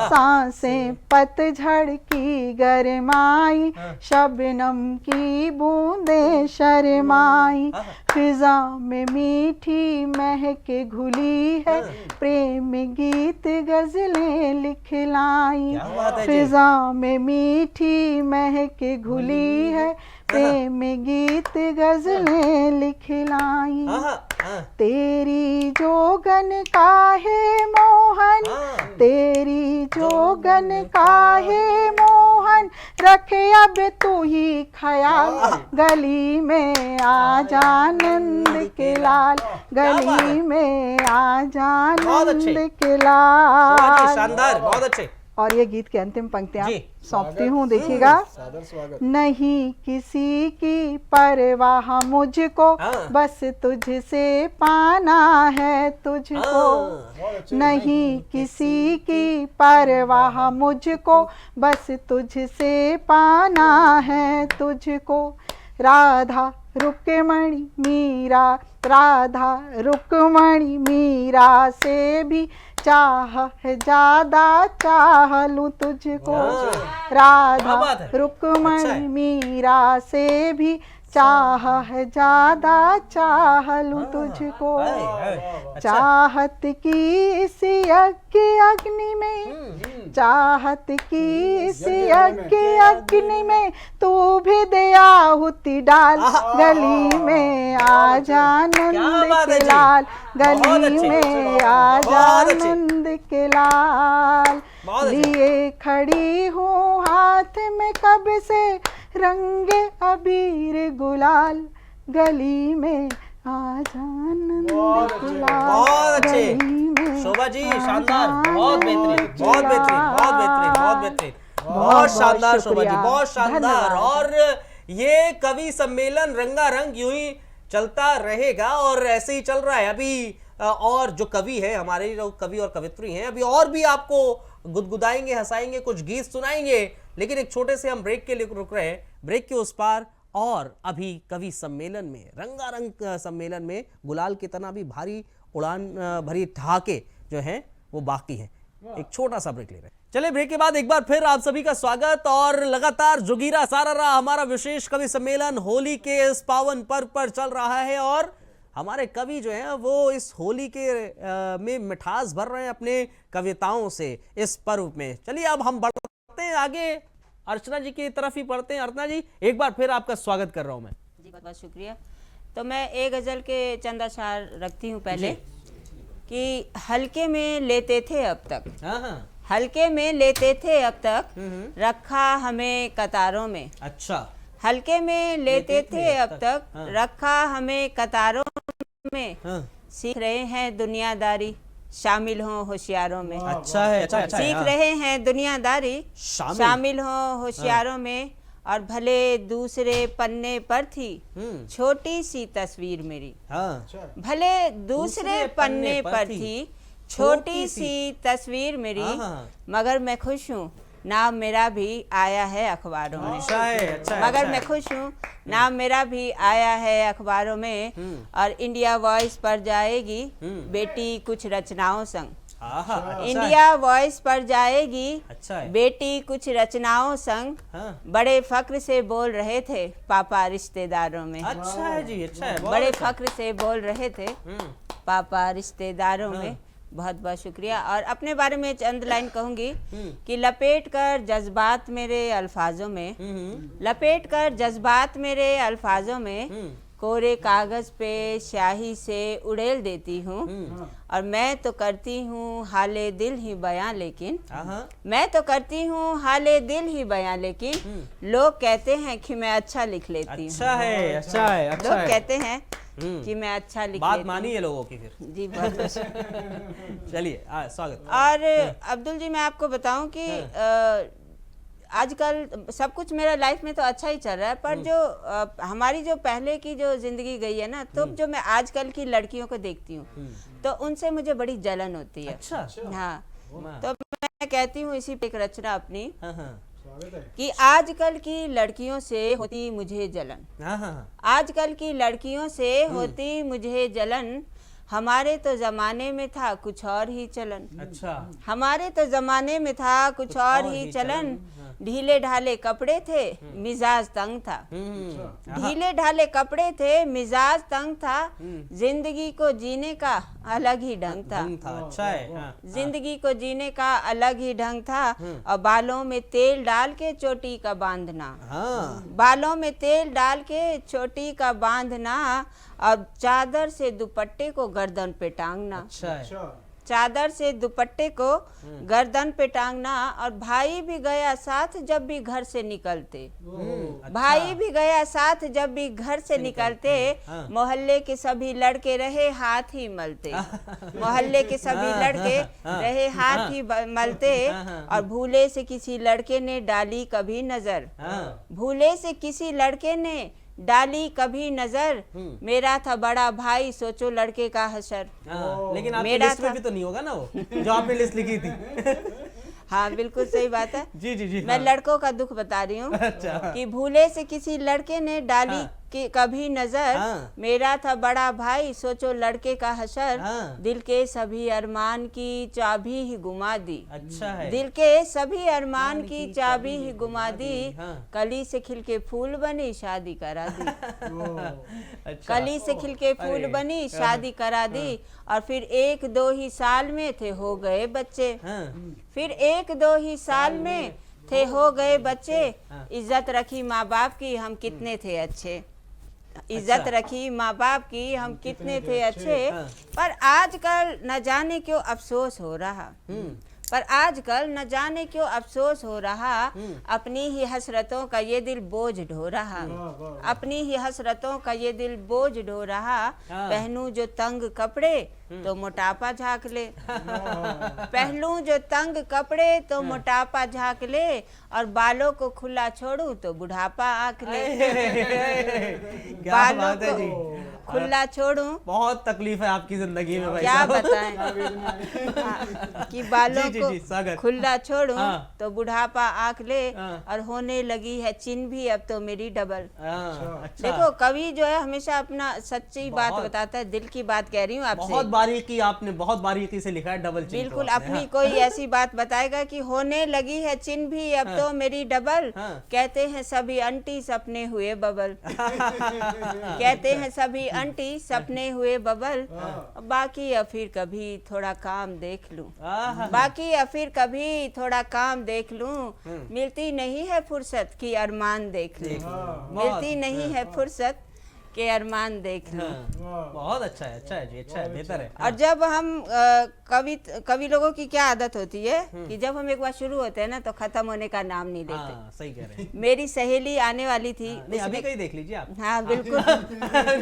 सांसें पतझड़ की गरमाई, शबनम की बूंदे शर्माई। फिजा में मीठी महक घुली है, प्रेम गीत गजलें लिखलाई। फिजा में मीठी महक घुली है, प्रेम गीत गजलें लिखलाई। तेरी जोगन काहे मोहन, तेरी जोगन काहे मोहन, रखे अब तू ही ख्याल, गली में आजा नंद के लाल, गली में आजा नंद के लाल। शानदार, बहुत अच्छे। और ये गीत की अंतिम पंक्तियां जी। सौंपती हूँ, देखिएगा। नहीं किसी की परवाह मुझको, बस तुझसे पाना है तुझको। नहीं किसी की परवाह मुझको, बस तुझसे पाना है तुझको। राधा रुक्मणी मीरा, राधा रुक्मणी मीरा से भी चाह है ज्यादा, चाह लूं तुझको। राधा रुक्मणी मीरा से भी चाह है ज्यादा, चाह लूं तुझको। चाहत की इस यज्ञ अग्नि में, चाहत की इस यज्ञ अग्नि में, तू भी दे आहुति डाल, गली में आजा नंद के लाल, गली में आजा नंद के लाल। लिए खड़ी हूँ हाथ में कब से रंगे अबीर गुलाल, गली में आजा नंद के लाल। बहुत अच्छे शोभा जी, शानदार, बहुत बेहतरीन, बहुत बेहतरीन, बहुत बेहतरीन, बहुत बेहतरीन, बहुत शानदार शोभा जी, बहुत शानदार। और ये कवि सम्मेलन रंगारंग यूं ही चलता रहेगा और ऐसे ही चल रहा है अभी। और जो कवि है, हमारे जो कवि और कवित्री हैं, अभी और भी आपको गुदगुदाएंगे, हंसाएंगे, कुछ गीत सुनाएंगे। लेकिन एक छोटे से हम ब्रेक के लिए रुक रहे हैं, ब्रेक के उस पार और अभी कवि सम्मेलन में, रंगारंग सम्मेलन में गुलाल की तरह भी भारी उड़ान भरी ठहाके जो हैं वो बाकी हैं। एक छोटा सा ब्रेक ले रहे हैं। चलिए ब्रेक के बाद एक बार फिर आप सभी का स्वागत। और लगातार जोगीरा सारारा हमारा विशेष कवि सम्मेलन होली के इस पावन पर्व पर चल रहा है और हमारे कवि जो हैं वो इस होली के में मिठास भर रहे हैं अपने कविताओं से इस पर्व में। चलिए अब हम बढ़ते हैं आगे, अर्चना जी की तरफ ही पढ़ते हैं। अर्चना जी, एक बार फिर आपका स्वागत कर रहा हूं मैं। जी बहुत बहुत शुक्रिया। तो मैं एक गज़ल के चंद अशार रखती हूँ पहले कि हल्के में लेते थे अब तक, हल्के में लेते थे अब तक, रखा हमें कतारों में। अच्छा, हल्के में लेते थे अब तक, रखा हमें कतारों में, सीख रहे हैं दुनियादारी, शामिल हो होशियारों में। अच्छा है, अच्छा सीख रहे हैं दुनियादारी, शामिल हो होशियारों में। और भले दूसरे पन्ने पर थी छोटी सी तस्वीर मेरी, भले दूसरे पन्ने पर थी छोटी सी तस्वीर मेरी, मगर मैं खुश हूँ नाम मेरा भी आया है अखबारों में। अच्छा है, अच्छा है, मगर मैं खुश हूँ नाम मेरा भी आया है अखबारों में। और इंडिया वॉइस पर जाएगी बेटी कुछ रचनाओं संग, इंडिया वॉइस पर जाएगी बेटी कुछ रचनाओं संग, बड़े फक्र से बोल रहे थे पापा रिश्तेदारों में। अच्छा है जी, अच्छा है, बड़े फक्र से बोल रहे थे पापा रिश्तेदारों में। बहुत बहुत शुक्रिया। और अपने बारे में चंद लाइन कहूंगी कि लपेट कर जज्बात मेरे अल्फाजों में, लपेट कर जज्बात मेरे अल्फाजों में, कोरे कागज पे स्याही से उड़ेल देती हूँ। और मैं तो करती हूँ हाले दिल ही बयां, लेकिन मैं तो करती हूँ हाले दिल ही बयां, लेकिन लोग कहते हैं कि मैं अच्छा लिख लेती हूँ। अच्छा है, अच्छा है, अच्छा लोग है। कहते हैं कि मैं अच्छा लिख बात लेती मानी है लोगों की फिर। जी बहुत बहुत। चलिए स्वागत। और अब्दुल जी, मैं आपको बताऊं कि आजकल सब कुछ मेरा लाइफ में तो अच्छा ही चल रहा है, पर जो हमारी जो पहले की जो जिंदगी गई है ना, तो जो मैं आजकल की लड़कियों को देखती हूँ तो उनसे मुझे बड़ी जलन होती है। अच्छा, हाँ, तो मैं कहती हूँ इसी पे एक रचना अपनी कि आजकल की लड़कियों से होती मुझे जलन, आजकल की लड़कियों से होती मुझे जलन, हमारे तो जमाने में था कुछ और ही चलन। अच्छा, हमारे तो जमाने में था कुछ और ही चलन, ढीले ढाले कपड़े थे मिजाज तंग था, ढीले ढाले कपड़े थे मिजाज तंग था, जिंदगी को जीने का अलग ही ढंग था। अच्छा है, जिंदगी को जीने का अलग ही ढंग था। और बालों में तेल डाल के चोटी का बांधना, बालों में तेल डाल के चोटी का बांधना, और चादर से दुपट्टे को गर्दन पे टांगना। अच्छा है, चादर से दुपट्टे को गर्दन पे टांगना। और भाई भी गया साथ जब भी घर से निकलते, भाई भी गया साथ जब भी घर से निकलते, मोहल्ले के सभी लड़के रहे हाथ ही मलते, मोहल्ले के सभी लड़के रहे हाथ ही मलते। और भूले से किसी लड़के ने डाली कभी नजर, भूले से किसी लड़के ने डाली कभी नजर, मेरा था बड़ा भाई सोचो लड़के का हशर। लेकिन आपकी लिस्ट में भी तो नहीं होगा ना वो जो आपने लिस्ट लिखी थी। हाँ बिल्कुल सही बात है। जी जी जी, मैं लड़कों का दुख बता रही हूँ। अच्छा। कि भूले से किसी लड़के ने डाली कि कभी नजर, मेरा था बड़ा भाई सोचो लड़के का हशर, दिल के सभी अरमान की चाबी ही गुमा दी। अच्छा है, दिल के सभी अरमान की चाबी ही गुमा दी, कली से खिल के फूल बनी शादी करा दी। कली से खिल के फूल बनी शादी करा दी। और फिर एक दो ही साल में थे हो गए बच्चे, फिर एक दो ही साल में थे हो गए बच्चे, इज्जत रखी माँ बाप की हम कितने थे अच्छे, इज्जत रखी माँ बाप की हम कितने थे अच्छे। पर आजकल न जाने क्यों अफसोस हो रहा, पर आजकल न जाने क्यों अफसोस हो रहा, अपनी ही हसरतों का ये दिल बोझ ढो रहा, अपनी ही हसरतों का ये दिल बोझ ढो रहा। पहनूं जो तंग कपड़े तो मोटापा झाँक ले, पहनूं जो तंग कपड़े तो मोटापा झाँक ले, और बालों को खुला छोड़ूं तो बुढ़ापा आँख ले। क्या बात है जी। खुला छोड़ूं, बहुत तकलीफ है आपकी जिंदगी में भाई क्या साहब। बताएं। कि बालों जी, जी, जी, को स्वागत। खुला छोड़ूं हाँ। तो बुढ़ापा आंख ले, हाँ। और होने लगी है चिन भी अब तो मेरी डबल। हाँ, अच्छा। देखो कवि जो है हमेशा अपना सच्ची बात बहुत। बताता है, दिल की बात कह रही हूँ बहुत आपसे। बारीकी, आपने बहुत बारीकी से लिखा है डबल चिन बिल्कुल को आपने, अपनी हाँ। कोई ऐसी बात बताएगा कि होने लगी है चिन भी अब तो मेरी डबल। हाँ। कहते हैं सभी अंटी सपने हुए बबल। कहते हैं सभी अंटी सपने हुए बबल। बाकी या फिर कभी थोड़ा काम देख लूं, आहा। बाकी या फिर कभी थोड़ा काम देख लूं, मिलती नहीं है फुर्सत की अरमान देख लूं, मिलती नहीं है फुर्सत के अरमान देख लूं। बहुत अच्छा है जी, अच्छा है, बेहतर है। और जब हम कवि लोगों की क्या आदत होती है कि जब हम एक बार शुरू होते हैं ना तो खत्म होने का नाम नहीं लेते। हाँ, सही कह रहे हैं। मेरी सहेली आने वाली थी। नहीं, अभी कहीं देख लीजिए आप। हाँ बिल्कुल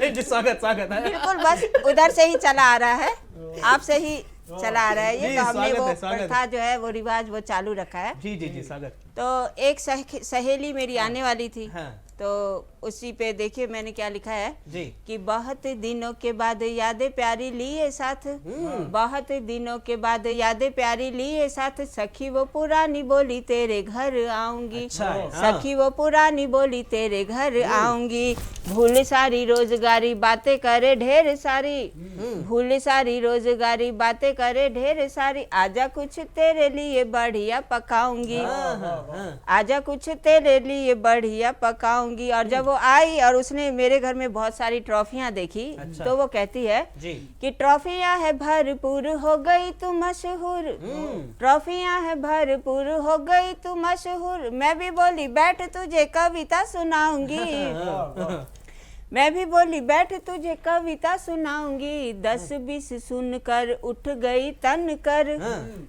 जी, स्वागत है। बिल्कुल, बस उधर से ही चला आ रहा है, आपसे ही चला आ रहा है ये। जी, तो हमने स्वागत वो है, स्वागत है। प्रथा जो है वो रिवाज वो चालू रखा है। जी जी जी, स्वागत। तो एक सहेली मेरी आने वाली थी, हाँ। तो उसी पे देखिए मैंने क्या लिखा है जी। कि बहुत दिनों के बाद यादें प्यारी लिए साथ, बहुत दिनों के बाद यादें प्यारी लिए साथ, सखी वो पुरानी बोली तेरे घर आऊंगी। अच्छा है, हाँ। सखी वो पुरानी बोली तेरे घर आऊंगी, भूल सारी रोजगारी बातें करे ढेर सारी, भूल सारी रोजगारी बातें करे ढेर सारी, आजा कुछ तेरे लिए बढ़िया पकाऊंगी, आजा कुछ तेरे लिए बढ़िया पकाऊंगी। और जब वो आई और उसने मेरे घर में बहुत सारी ट्रॉफियां देखी, अच्छा। तो वो कहती है जी। कि ट्रॉफियां है भरपूर हो गई तू मशहूर, ट्रॉफियां है भरपूर हो गई तू मशहूर। मैं भी बोली बैठ तुझे कविता सुनाऊंगी, मैं भी बोली बैठ तुझे कविता सुनाऊंगी, 10-20 सुनकर उठ गई तन कर,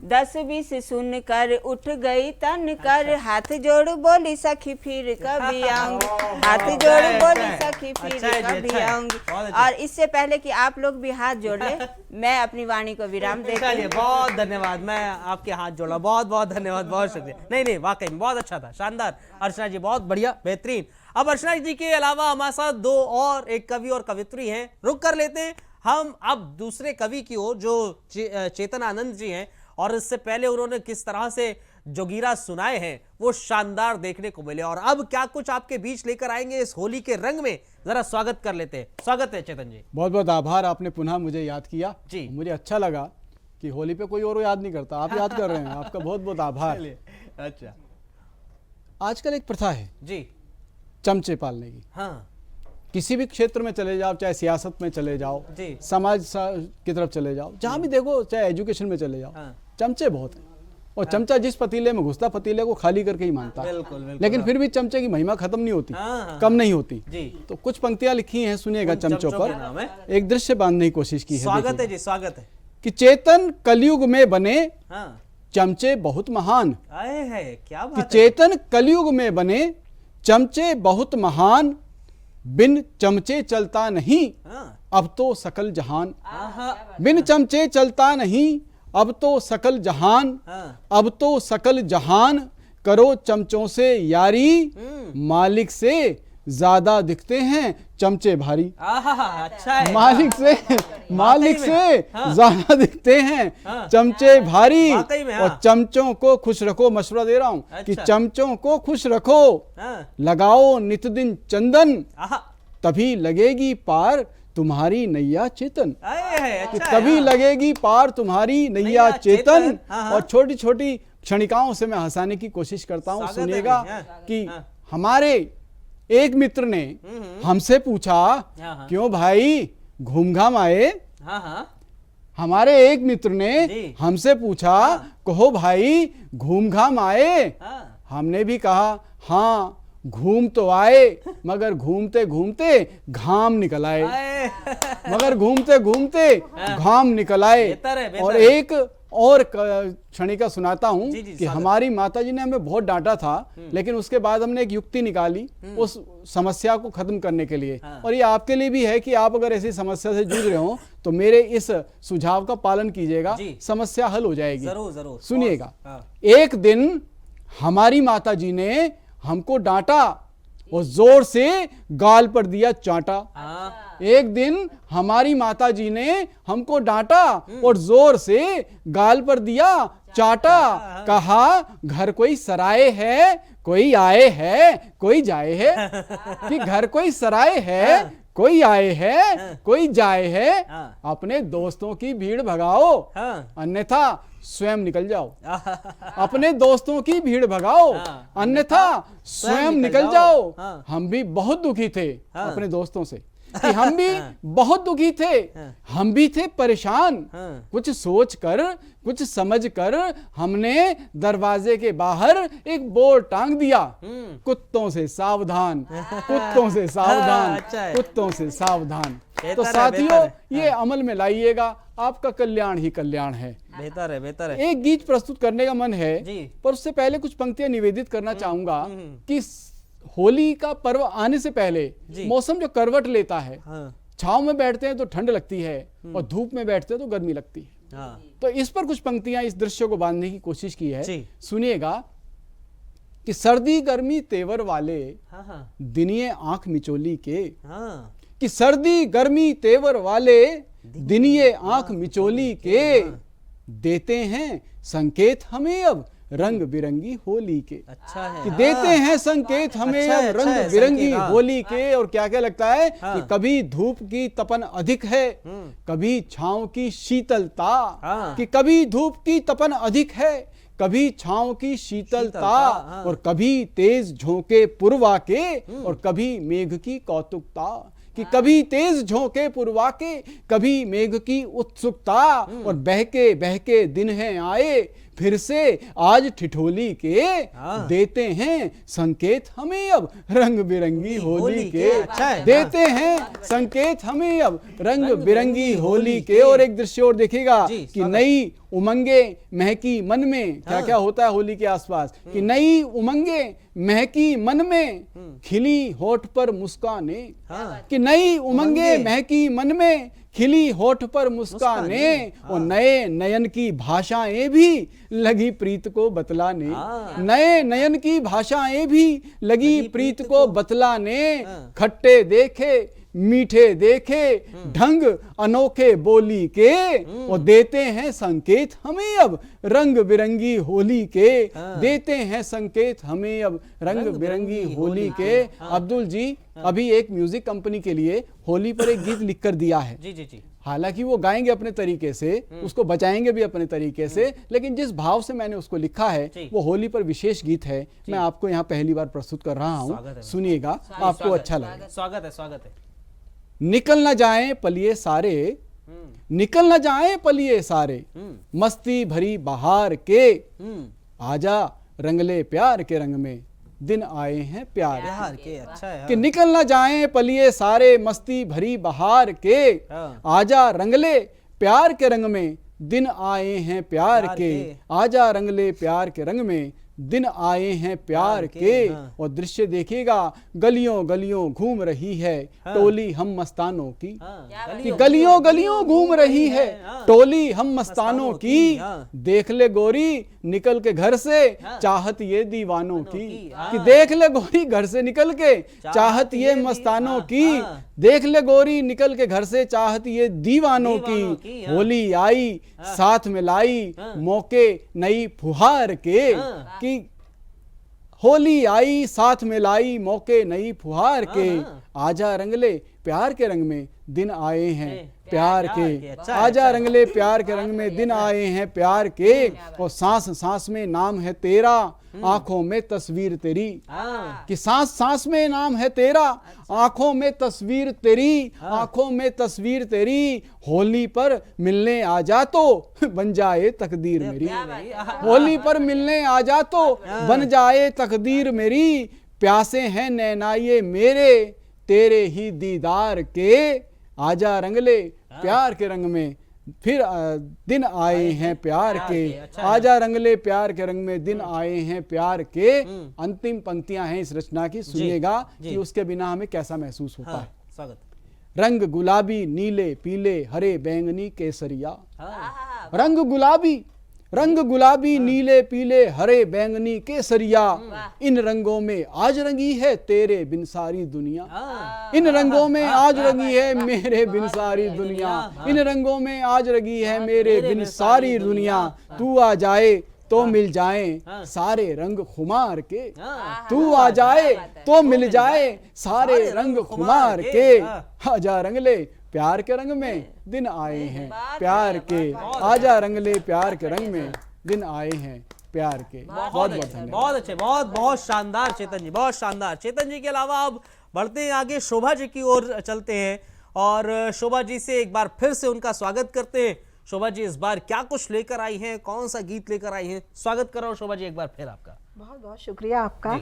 10-20 सुनकर उठ गई तन कर, हाथ जोड़ बोली सखी फिर कभी आऊंगी, हाथ जोड़ बोली सखी फिर अच्छा है जी, कभी अच्छा है। आऊंगी। बहुत अच्छा। और इससे पहले कि आप लोग भी हाथ जोड़ ले, मैं अपनी वाणी को विराम देती चलिए, हूँ। बहुत धन्यवाद। मैं आपके हाथ जोड़ा, बहुत बहुत धन्यवाद, बहुत शुक्रिया। नहीं नहीं, वाकई में बहुत अच्छा था, शानदार। अर्चना जी बहुत बढ़िया, बेहतरीन। अब अर्चना जी के अलावा हमारे साथ दो और एक कवि और कवित्री हैं, रुक कर लेते हैं हम अब दूसरे कवि की ओर जो चेतन आनंद जी हैं। और इससे पहले उन्होंने किस तरह से जोगीरा सुनाए हैं वो शानदार देखने को मिले, और अब क्या कुछ आपके बीच लेकर आएंगे इस होली के रंग में, जरा स्वागत कर लेते हैं। स्वागत है चेतन जी। बहुत बहुत आभार, आपने पुनः मुझे याद किया जी। मुझे अच्छा लगा कि होली पे कोई और याद नहीं करता, आप याद कर रहे हैं, आपका बहुत बहुत आभार। अच्छा आजकल एक प्रथा है जी। चमचे पालने की। हाँ किसी भी क्षेत्र में चले जाओ, चाहे सियासत में चले जाओ, जी। समाज की तरफ चले जाओ, जहां भी देखो, चाहे एजुकेशन में चले जाओ, हाँ। चमचे बहुत हैं। और चमचा जिस पतीले में घुसता, पतीले को खाली करके ही मानता है। बिल्कुल, बिल्कुल। लेकिन फिर भी चमचे की महिमा खत्म नहीं होती, हाँ। कम नहीं होती। जी। तो कुछ पंक्तियां लिखी हैं, सुनिएगा उन चमचों चमचों के नाम पर। है। एक दृश्य बांधने की कोशिश की है। स्वागत है देखिए जी, स्वागत है। कि चेतन कलयुग में बने हाँ। चमचे बहुत महान, आए है, क्या कि बात है। चेतन कलयुग में बने चमचे बहुत महान, बिन चमचे चलता नहीं हाँ। अब तो सकल जहान, आहा। बिन चमचे चलता नहीं अब तो सकल जहान, हाँ। अब तो सकल जहान, करो चमचों से यारी, मालिक से ज्यादा दिखते हैं चमचे भारी, आहा, अच्छा है। मालिक से हाँ। ज्यादा दिखते हैं हाँ। चमचे भारी। वाकई में, हाँ। और चमचों को खुश रखो, मशवरा दे रहा हूं कि अच्छा। चमचों को खुश रखो, हाँ। लगाओ नित दिन चंदन, आहा। तभी लगेगी पार तुम्हारी नैया चेतन, आए है, कि अच्छा है, तभी हाँ। लगेगी पार तुम्हारी नैया नैया चेतन। चेतन, हाँ। और छोटी छोटी क्षणिकाओं से मैं हंसाने की कोशिश करता हूं, स्वागत है सुनिएगा जी, हाँ। कि हाँ। हमारे एक मित्र ने हमसे पूछा, हाँ। क्यों भाई घूम घाम आए। हाँ हाँ। हमारे एक मित्र ने जी। हमसे पूछा, कहो भाई घूम घाम आए। हाँ। हमने भी कहा हाँ घूम तो आए, मगर घूमते घूमते घाम निकल आए, आए। मगर घूमते घूमते घाम निकल आए। बेहतर है, बेहतर और है। एक और क्षणिका सुनाता हूं जी, जी, कि स्वागत। हमारी माताजी ने हमें बहुत डांटा था, लेकिन उसके बाद हमने एक युक्ति निकाली उस समस्या को खत्म करने के लिए। हाँ। और ये आपके लिए भी है कि आप अगर ऐसी समस्या से जूझ रहे हो तो मेरे इस सुझाव का पालन कीजिएगा, जी। समस्या हल हो जाएगी। जरूर जरूर सुनिएगा। हाँ। एक दिन हमारी माताजी ने हमको डांटा और जोर से गाल पर दिया चांटा। हाँ, एक दिन हमारी माता जी ने हमको डांटा और जोर से गाल पर दिया चाटा। कहा घर कोई सराय है, कोई आए है, कोई जाए है। कि घर कोई सराय है, कोई आए है, कोई जाए है। हाँ। अपने दोस्तों की भीड़ भगाओ, हाँ। अन्यथा स्वयं निकल जाओ। अपने दोस्तों की भीड़ भगाओ, हाँ। अन्यथा स्वयं निकल जाओ। हाँ। हम भी बहुत दुखी थे हाँ। अपने दोस्तों से कि हम भी बहुत दुखी थे, हम भी थे परेशान। हाँ। कुछ सोच कर, कुछ समझ कर हमने दरवाजे के बाहर एक बोर्ड टांग दिया, कुत्तों से सावधान, कुत्तों से सावधान, अच्छा है। कुत्तों से सावधान। बेहतर तो है, साथियों, बेहतर है। ये अमल में लाइएगा, आपका कल्याण ही कल्याण है। बेहतर है, बेहतर है। एक गीत प्रस्तुत करने का मन है, जी। पर उससे पहले कुछ पंक्तियां निवेदित करना चाहूंगा कि होली का पर्व आने से पहले जी। मौसम जो करवट लेता है, हाँ, छांव में बैठते हैं तो ठंड लगती है और धूप में बैठते हैं तो गर्मी लगती है। हाँ, तो इस पर कुछ पंक्तियां इस दृश्य को बांधने की कोशिश की है। जी। सुनिएगा कि सर्दी गर्मी तेवर वाले हाँ, हाँ, दिनिये आंख मिचोली के, हाँ, कि सर्दी गर्मी तेवर वाले दिनिये आंख मिचोली के, देते हैं संकेत हमें अब रंग बिरंगी होली के। अच्छा है। कि देते हैं संकेत हमें अच्छा है, अब अच्छा है, रंग बिरंगी संकेत, हाँ। होली के। और क्या क्या लगता है हाँ। कि कभी धूप की तपन अधिक है, कभी छांव की शीतलता, हाँ। कि कभी धूप की तपन अधिक है, कभी छांव की शीतलता, हाँ। और कभी तेज झोंके पुरवा के, और कभी मेघ की कौतुकता। कि कभी तेज झोंके पुरवा के, कभी मेघ की उत्सुकता, और बहके बहके दिन हैं आए फिर से आज ठिठोली के, हाँ। देते हैं संकेत हमें अब रंग बिरंगी होली के। अच्छा है, देते हैं संकेत हमें अब रंग बिरंगी होली के। और एक दृश्य और देखिएगा जी, कि नई उमंगे महकी मन में, क्या क्या होता है होली के आसपास, कि नई उमंगे महकी मन में, खिली होठ पर मुस्काने। हाँ। कि नई उमंगे उमंगे महकी मन में, खिली होठ पर मुस्काने, और नए नयन की भाषाएं भी लगी प्रीत को बतलाने। हाँ। नए नयन की भाषाएं भी लगी प्रीत को बतलाने। हाँ। खट्टे देखे मीठे देखे ढंग अनोखे बोली के, और देते हैं संकेत हमें अब रंग बिरंगी होली के। हाँ। देते हैं संकेत हमें अब रंग बिरंगी होली के। अब्दुल जी अभी एक म्यूजिक कंपनी के लिए होली पर एक गीत लिख कर दिया है। जी, जी, जी। हालांकि वो गाएंगे अपने तरीके से, उसको बजाएंगे भी अपने तरीके से, लेकिन जिस भाव से मैंने उसको लिखा है जी। वो होली पर विशेष गीत है। मैं आपको यहाँ पहली बार प्रस्तुत कर रहा स्वागत हूँ, है। सुनिएगा, आपको अच्छा लगेगा। स्वागत है, स्वागत है। निकल न जाएं पलिए सारे, निकल न जाएं पलिए सारे, मस्ती भरी बहार के, आजा रंगले प्यार के रंग में, दिन आए हैं प्यार बिहार के, अच्छा है। कि निकल न जाएं पलिए सारे, मस्ती भरी बहार के, हाँ। आजा रंगले प्यार के रंग में, दिन आए हैं प्यार प्यार के। के। आजा रंगले प्यार के रंग में, दिन आए हैं प्यार के। हाँ। और दृश्य देखिएगा, गलियों गलियों घूम रही है टोली हम मस्तानों की। हाँ, कि गलियों गलियों घूम रही है हाँ। टोली हम मस्तानों की। हाँ। देख ले गोरी निकल के घर से, चाहत ये दीवानों की। की, हाँ। कि देख ले गोरी घर से निकल के, चाहत ये मस्तानों हाँ, की। हाँ। देख ले गोरी निकल के घर से, चाहत ये दीवानों दीवानों की। की, हाँ। होली आई साथ में लाई हाँ। मौके नई फुहार के। हाँ। कि होली आई साथ में लाई मौके नई फुहार के, हाँ। आजा रंगले प्यार के रंग में, दिन आए हैं प्यार प्यार के। के। अच्छा है, आजा अच्छा है। रंगले प्यार के रंग में, दिन आए हैं प्यार के। और सांस सांस में नाम है तेरा, आंखों में तस्वीर तेरी। हाँ। कि सांस सांस में नाम है तेरा, आंखों में तस्वीर तेरी, आंखों में तस्वीर तेरी। होली पर मिलने आ जा तो बन जाए तकदीर मेरी। होली पर मिलने आ जा तो बन जाए तकदीर मेरी। प्यासे हैं नैना ये मेरे, तेरे ही दीदार के। आजा रंगले प्यार के रंग में, फिर दिन आए हैं प्यार के। अच्छा है। आजा रंगले प्यार के रंग में, दिन आए हैं प्यार के। अंतिम पंक्तियां हैं इस रचना की, सुनिएगा जी। कि उसके बिना हमें कैसा महसूस होता हाँ, है। स्वागत। रंग गुलाबी नीले पीले हरे बैंगनी केसरिया। हाँ। रंग गुलाबी रंग गुलाबी, नीले, पीले, हरे, बैंगनी, केसरिया, इन रंगों में आज रंगी है तेरे बिन सारी दुनिया। इन रंगों में आज रंगी है मेरे बिन सारी दुनिया। इन रंगों में आज रंगी है मेरे बिन सारी दुनिया। तू आ जाए तो मिल जाए सारे रंग खुमार के। तू आ जाए तो मिल जाए सारे रंग खुमार के। आजा रंग ले प्यार के रंग में दिन आए हैं प्यार के। आजा रंग ले प्यार के रंग में दिन आए हैं प्यार के। बहुत बहुत धन्यवाद। बहुत अच्छे, बहुत बहुत शानदार चेतन जी, बहुत शानदार। चेतन जी के अलावा अब बढ़ते हैं आगे, शोभा जी की ओर चलते हैं और शोभा जी से एक बार फिर से उनका स्वागत करते हैं। शोभा जी इस बार क्या कुछ लेकर आई हैं, कौन सा गीत लेकर आई हैं? स्वागत कर रहा हूं शोभा जी एक बार फिर आपका। बहुत बहुत शुक्रिया आपका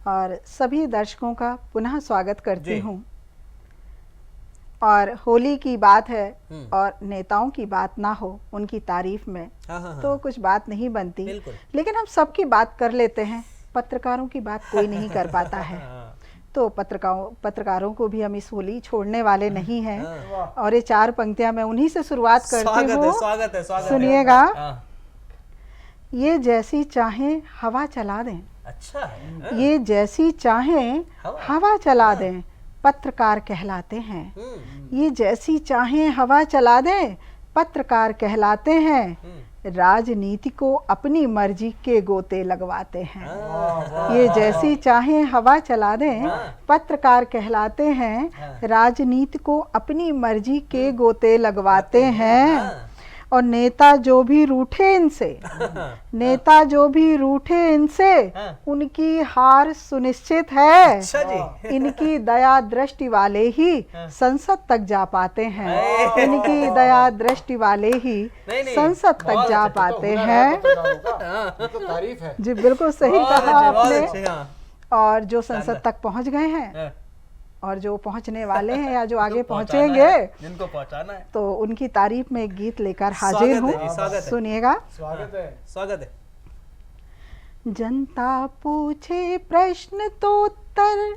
और सभी दर्शकों का पुनः स्वागत करती हूँ। और होली की बात है और नेताओं की बात ना हो उनकी तारीफ में तो कुछ बात नहीं बनती, लेकिन हम सबकी बात कर लेते हैं, पत्रकारों की बात कोई नहीं कर पाता है। तो पत्रकारों को भी हम इस होली छोड़ने वाले नहीं हैं। और ये 4 पंक्तियां मैं उन्हीं से शुरुआत करती हूँ। स्वागत है। सुनिएगा। ये जैसी चाहें हवा चला दें। अच्छा है। ये जैसी चाहें हवा चला दें, पत्रकार कहलाते हैं। ये जैसी चाहें हवा चला दें, पत्रकार कहलाते हैं। राजनीति को अपनी मर्जी के गोते लगवाते हैं। ये जैसी चाहें हवा चला दें, पत्रकार कहलाते हैं। राजनीति को अपनी मर्जी के गोते लगवाते हैं। और नेता जो भी रूठे इनसे, नेता जो भी रूठे इनसे, उनकी हार सुनिश्चित है। अच्छा जी। इनकी दया दृष्टि वाले ही संसद तक जा पाते हैं। इनकी दया दृष्टि वाले ही संसद तक जा पाते हैं। तारीफ है जी, बिल्कुल सही कहा आपने। और जो संसद तक पहुंच गए हैं और जो पहुंचने वाले हैं या जो आगे पहुंचेंगे, जिनको पहुंचाना है, तो उनकी तारीफ में एक गीत लेकर हाजिर हूँ। सुनिएगा। स्वागत है। जनता पूछे प्रश्न तो उत्तर,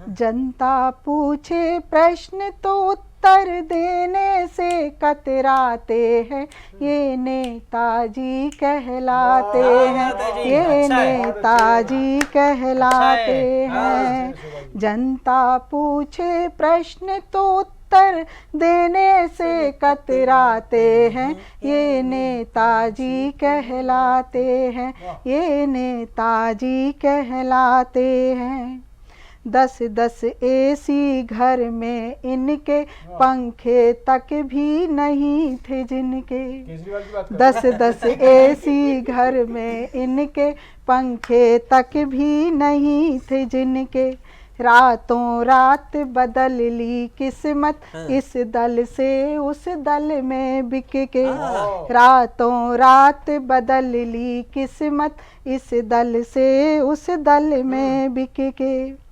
जनता पूछे प्रश्न तो उत्तर देने से कतराते हैं। ये नेताजी कहलाते हैं। ये नेताजी कहलाते हैं। जनता पूछे प्रश्न तो उत्तर देने से कतराते हैं। ये नेताजी कहलाते हैं। ये नेताजी कहलाते हैं। 10-10 एसी घर में इनके पंखे तक भी नहीं थे जिनके। 10-10 एसी घर में इनके पंखे तक भी नहीं थे जिनके। रातों रात बदल ली किस्मत इस दल से उस दल में बिक के। रातों रात बदल ली किस्मत इस दल से उस दल में बिक के।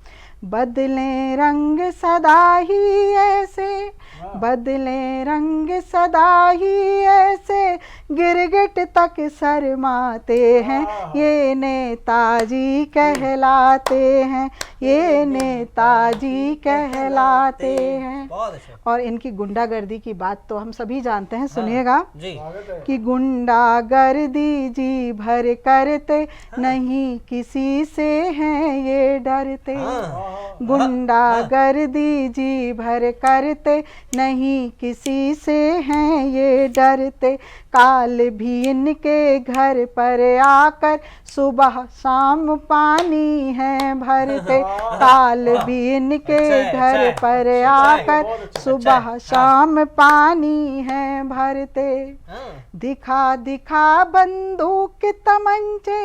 बदले रंग सदा ही ऐसे, बदले रंग सदा ही ऐसे, गिरगिट तक शर्माते हैं। ये नेताजी कहलाते हैं। ये नेताजी कहलाते हैं। और इनकी गुंडागर्दी की बात तो हम सभी जानते हैं। सुनिएगा कि गुंडागर्दी जी भर करते, नहीं किसी से हैं ये डरते। गुंडागर्दी जी भर करते, नहीं किसी से हैं ये डरते। काल भी इनके घर पर आकर सुबह शाम पानी है भरते। काल भी इनके घर पर आकर सुबह शाम पानी है भरते। दिखा दिखा बंदूक तमंचे,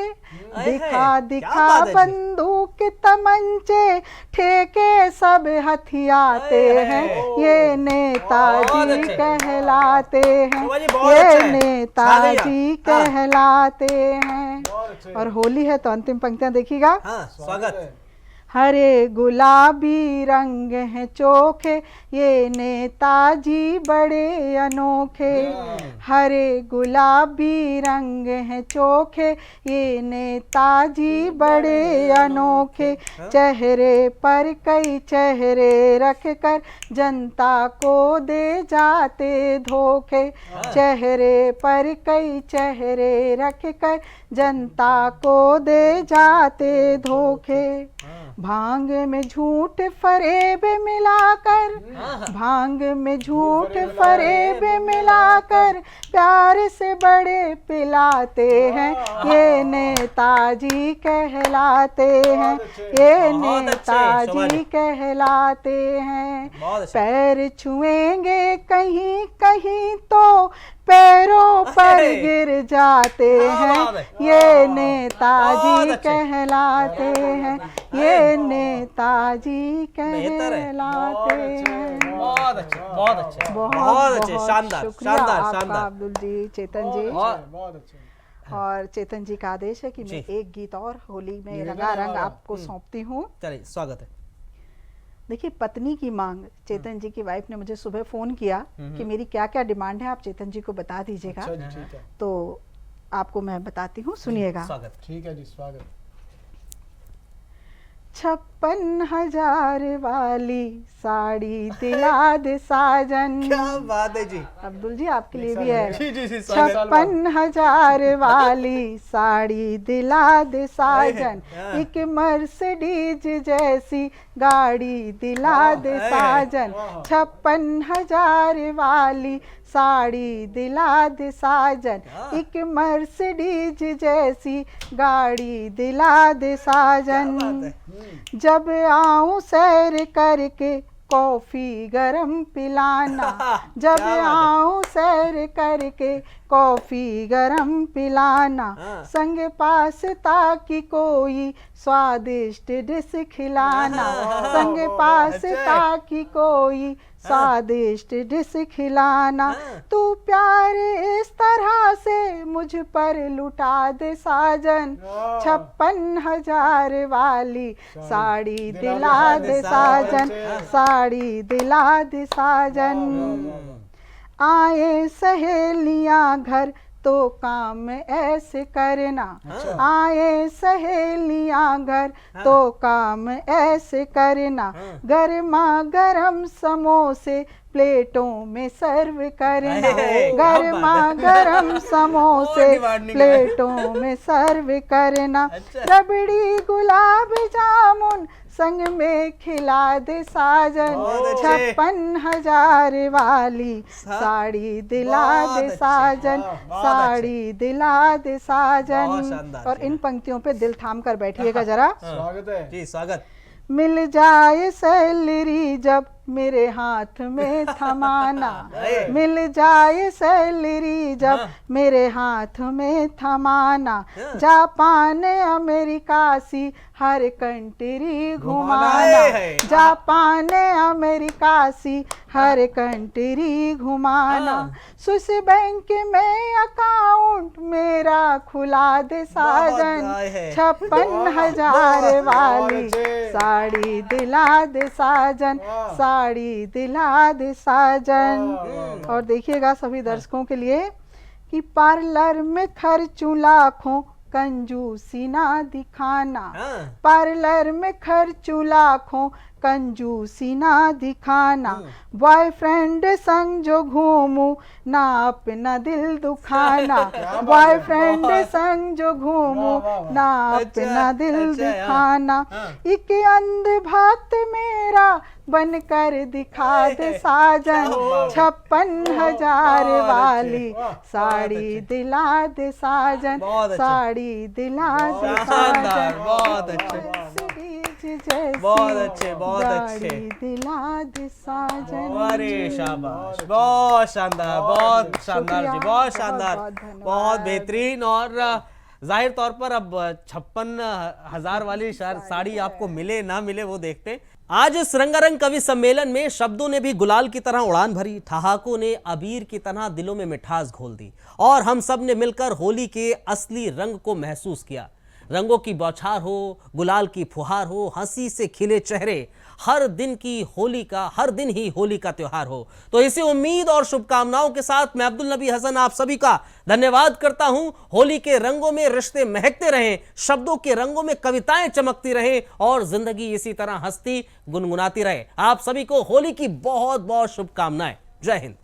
दिखा दिखा बंदूक तमंचे, ठेके सब हथियाते हैं। ये नेताजी कहलाते हैं। ये नेताजी कहलाते हैं। और होली है तो अंतिम पंक्तियां देखिएगा। स्वागत। हरे गुलाबी रंग हैं चोखे, ये नेताजी बड़े अनोखे। हरे गुलाबी रंग हैं चोखे, ये नेताजी बड़े अनोखे। चेहरे पर कई चेहरे रख कर जनता को दे जाते धोखे। चेहरे पर कई चेहरे रख कर जनता को दे जाते धोखे। भांग में झूठ फरेब मिलाकर, भांग में झूठ फरेब मिलाकर प्यार से बड़े पिलाते हैं, ये नेताजी कहलाते हैं, ये नेताजी कहलाते हैं। पैर छुएंगे कहीं कहीं तो पैरों पर गिर जाते हैं, ये नेताजी कहलाते हैं, ये नेताजी कहलाते हैं। बहुत अच्छे, बहुत अच्छे, बहुत अच्छे, शानदार, शुक्रिया शानदार, आपका शानदार। अब्दुल जी, चेतन जी। बहुत अच्छे। और चेतन जी का आदेश है कि मैं एक गीत और होली में रंगारंग आपको सौंपती हूँ। चलिए, स्वागत है। देखिए, पत्नी की मांग, चेतन जी की वाइफ ने मुझे सुबह फोन किया कि मेरी क्या क्या डिमांड है, आप चेतन जी को बता दीजिएगा। अच्छा जी, ठीक है। तो आपको मैं बताती हूँ, सुनिएगा। स्वागत। ठीक है जी, स्वागत। 56,000 वाली साड़ी दिला दे साजन। क्या बात है जी। अब्दुल जी, आपके लिए भी है। जी जी जी, स्वागत। 56,000 वाली साड़ी दिला दे साजन, एक मर्सिडीज जैसी गाड़ी दिला दे साजन। 56,000 वाली साड़ी दिला दे साजन, एक मर्सिडीज जैसी गाड़ी दिला दे साजन। जब आऊं सैर करके कॉफी गरम पिलाना, जब आऊं सैर करके कॉफी गरम पिलाना, संग पास्ता की कोई स्वादिष्ट डिश खिलाना, संग पास्ता की कोई स्वादिष्ट डिश खिलाना। तू प्यार इस तरह से मुझ पर लुटा दे साजन, 56,000 वाली साड़ी दिला दे साजन, साड़ी दिला दे साजन। आए सहेलियां घर तो काम ऐसे करना, आए सहेलियां घर तो काम ऐसे करना। गर्मा गरम समोसे प्लेटों में सर्व करना, गर्मा गरम समोसे प्लेटों में सर्व करना। रबड़ी गुलाब जामुन संग में खिला दे साजन, 56,000 वाली साड़ी दिला दे साजन, साड़ी दिला दे साजन। और इन पंक्तियों पे दिल थाम कर बैठिएगा जरा। स्वागत है जी, स्वागत। मिल जाए सैलरी जब मेरे हाथ में थमाना, मिल जाए सैलरी जब मेरे हाथ में थमाना। जापान अमेरिका सी हर कंट्री घुमाना, जापान अमेरिका सी हर कंट्री घुमाना। स्विस बैंक में अकाउंट मेरा खुला दे साजन, 56,000 वाली साड़ी दिला दे साजन, साड़ी दिला दे साजन। और देखिएगा सभी दर्शकों के लिए कि पार्लर में खर्चूं लाखों कंजूसी ना दिखाना, पार्लर में खर्चूं लाखों कंजूसी ना दिखाना। बॉयफ्रेंड संग जो घूमूं ना अपना दिल दुखाना, बॉयफ्रेंड संग जो घूमूं ना अपना दिल दिखाना। एक अंध भक्त मेरा बनकर दिखा दे साजन, 56,000 वाली साड़ी दिला दे साजन, साड़ी दिला दे साजन। बहुत अच्छे, बहुत अच्छे, बहुत अच्छे। दिला दे साजन। अरे शाबाश, बहुत शानदार, बहुत शानदार जी, बहुत शानदार, बहुत बेहतरीन। और जाहिर तौर पर अब 56,000 वाली साड़ी आपको मिले ना मिले वो देखते हैं। आज इस रंगारंग कवि सम्मेलन में शब्दों ने भी गुलाल की तरह उड़ान भरी, ठहाकों ने अबीर की तरह दिलों में मिठास घोल दी और हम सब ने मिलकर होली के असली रंग को महसूस किया। रंगों की बौछार हो, गुलाल की फुहार हो, हंसी से खिले चेहरे, हर दिन ही होली का त्योहार हो। तो इसी उम्मीद और शुभकामनाओं के साथ मैं अब्दुल नबी हसन आप सभी का धन्यवाद करता हूं। होली के रंगों में रिश्ते महकते रहें, शब्दों के रंगों में कविताएं चमकती रहें और जिंदगी इसी तरह हंसती गुनगुनाती रहे। आप सभी को होली की बहुत बहुत शुभकामनाएं। जय हिंद।